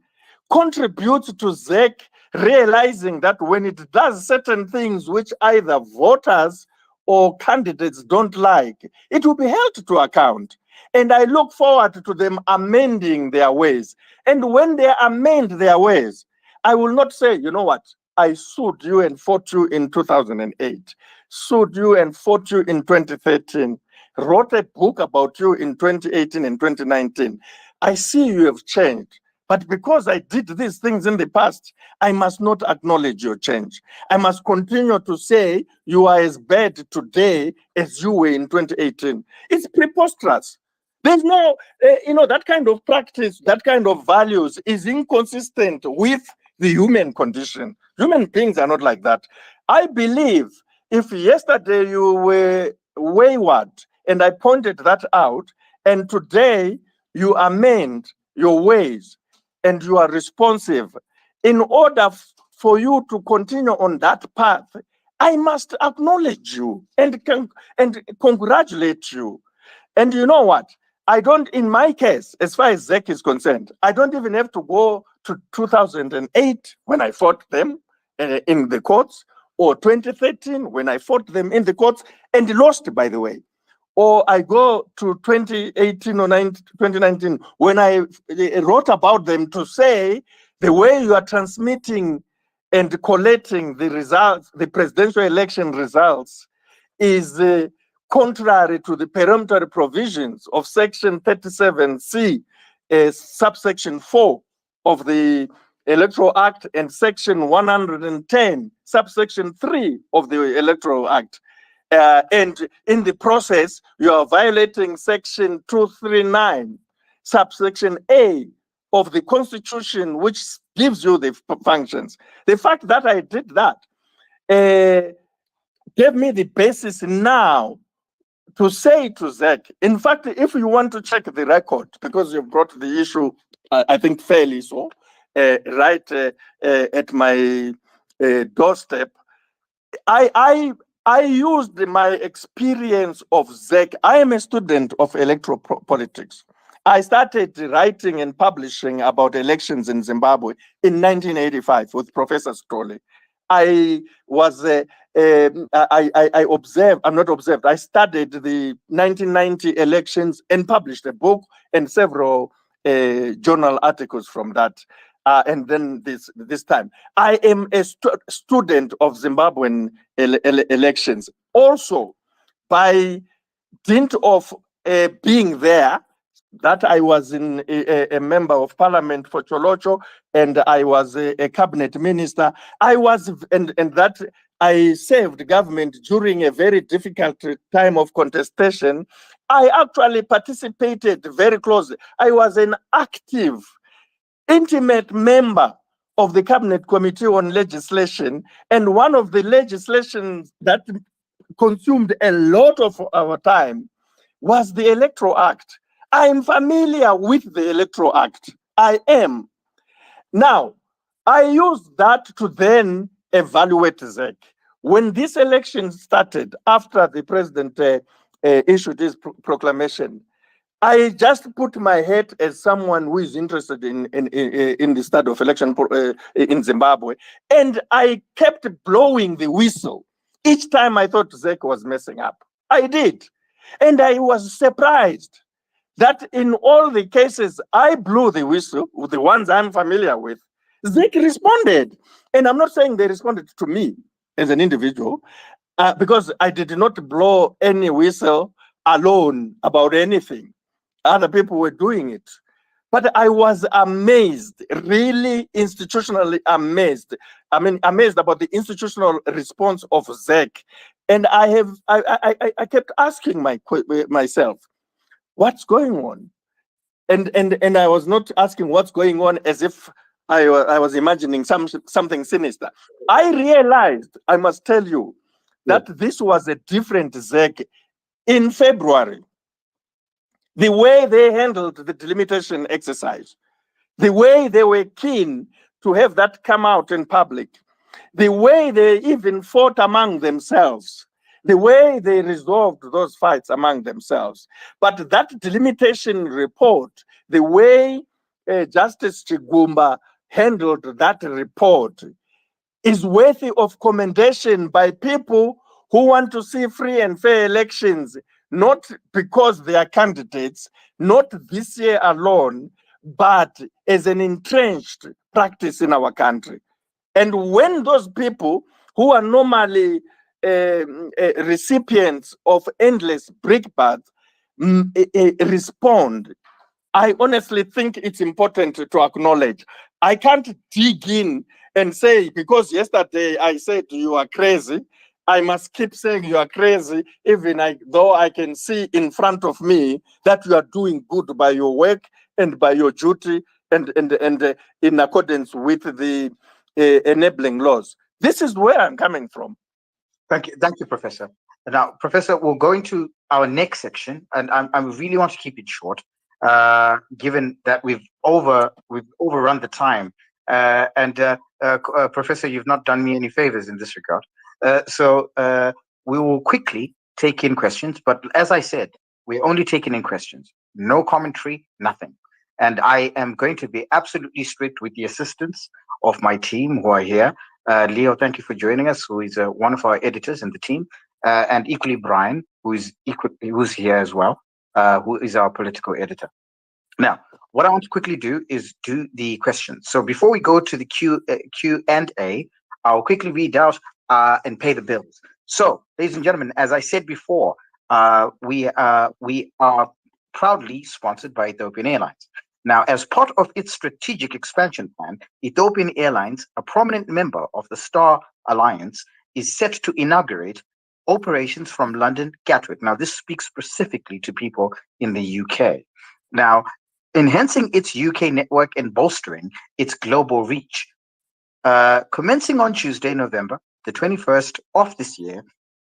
contributes to ZEC realizing that when it does certain things which either voters or candidates don't like, it will be held to account. And I look forward to them amending their ways. And when they amend their ways, I will not say, you know what, I sued you and fought you in 2008, sued you and fought you in 2013, wrote a book about you in 2018 and 2019. I see you have changed. But because I did these things in the past, I must not acknowledge your change. I must continue to say you are as bad today as you were in 2018. It's preposterous. There's no, that kind of practice, that kind of values is inconsistent with the human condition. Human beings are not like that. I believe if yesterday you were wayward and I pointed that out, and today you amend your ways, and you are responsive, in order for you to continue on that path, I must acknowledge you and congratulate you. And you know what? I don't, in my case, as far as ZEC is concerned, I don't even have to go to 2008 when I fought them. in the courts, or 2013 when I fought them in the courts and lost, by the way. Or I go to 2018 or 2019 when I wrote about them to say the way you are transmitting and collating the results, the presidential election results, is contrary to the peremptory provisions of Section 37C, subsection 4 of the Electoral Act and Section 110, subsection 3 of the Electoral Act. And in the process, you are violating Section 239, subsection A of the Constitution, which gives you the functions. The fact that I did that gave me the basis now to say to ZEC, in fact, if you want to check the record, because you brought the issue, I think fairly so, right at my doorstep, I used my experience of ZEC. I am a student of electoral politics. I started writing and publishing about elections in Zimbabwe in 1985 with Professor Stolle. I studied the 1990 elections and published a book and several journal articles from that. And then this time, I am a student of Zimbabwean elections. Also, by dint of being there, that I was a member of parliament for Cholocho, and I was a cabinet minister. And that I served government during a very difficult time of contestation. I actually participated very closely. I was an active, intimate member of the Cabinet Committee on Legislation, and one of the legislations that consumed a lot of our time was the Electoral Act. I am familiar with the Electoral Act. I am. Now, I used that to then evaluate ZEC. When this election started, after the president issued his proclamation, I just put my head as someone who is interested in the study of election in Zimbabwe, and I kept blowing the whistle each time I thought ZEC was messing up. I did. And I was surprised that in all the cases I blew the whistle, the ones I'm familiar with, ZEC responded. And I'm not saying they responded to me as an individual, because I did not blow any whistle alone about anything. Other people were doing it. But I was amazed, really institutionally amazed. I mean, amazed about the institutional response of ZEC. And I kept asking myself, what's going on? And I was not asking what's going on as if I was imagining something sinister. I realized, I must tell you, that this was a different ZEC in February. The way they handled the delimitation exercise, the way they were keen to have that come out in public, the way they even fought among themselves, the way they resolved those fights among themselves. But that delimitation report, the way Justice Chigumba handled that report, is worthy of commendation by people who want to see free and fair elections, not because they are candidates, not this year alone, but as an entrenched practice in our country. And when those people who are normally recipients of endless brickbats respond, I honestly think it's important to acknowledge. I can't dig in and say, because yesterday I said you are crazy, I must keep saying you are crazy, even though I can see in front of me that you are doing good by your work and by your duty and in accordance with the enabling laws. This is where I'm coming from. Thank you, Professor. Now, Professor, we'll go into our next section, and I really want to keep it short, given that we've overrun the time. Professor, you've not done me any favors in this regard. So we will quickly take in questions, but as I said, we're only taking in questions, no commentary, nothing. And I am going to be absolutely strict with the assistance of my team who are here. Leo, thank you for joining us, who is one of our editors in the team, and equally Brian, who's here as well, who is our political editor. Now, what I want to quickly do is do the questions. So before we go to the Q&A, I'll quickly read out and pay the bills. So, ladies and gentlemen, as I said before, we are proudly sponsored by Ethiopian Airlines. Now, as part of its strategic expansion plan, Ethiopian Airlines, a prominent member of the Star Alliance, is set to inaugurate operations from London Gatwick. Now, this speaks specifically to people in the UK. Now, enhancing its UK network and bolstering its global reach. Commencing on Tuesday, November the 21st of this year,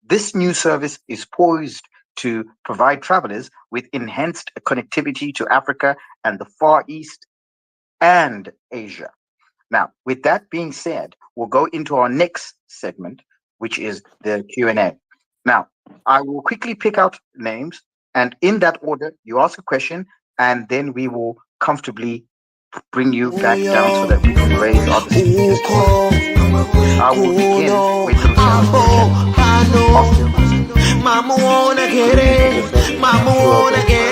this new service is poised to provide travelers with enhanced connectivity to Africa and the Far East and Asia. Now, with that being said, we'll go into our next segment, which is the Q&A. Now, I will quickly pick out names, and in that order, you ask a question, and then we will comfortably bring you back down so that we can raise other speakers. I will begin with the Mama wanna get it, Mama wanna get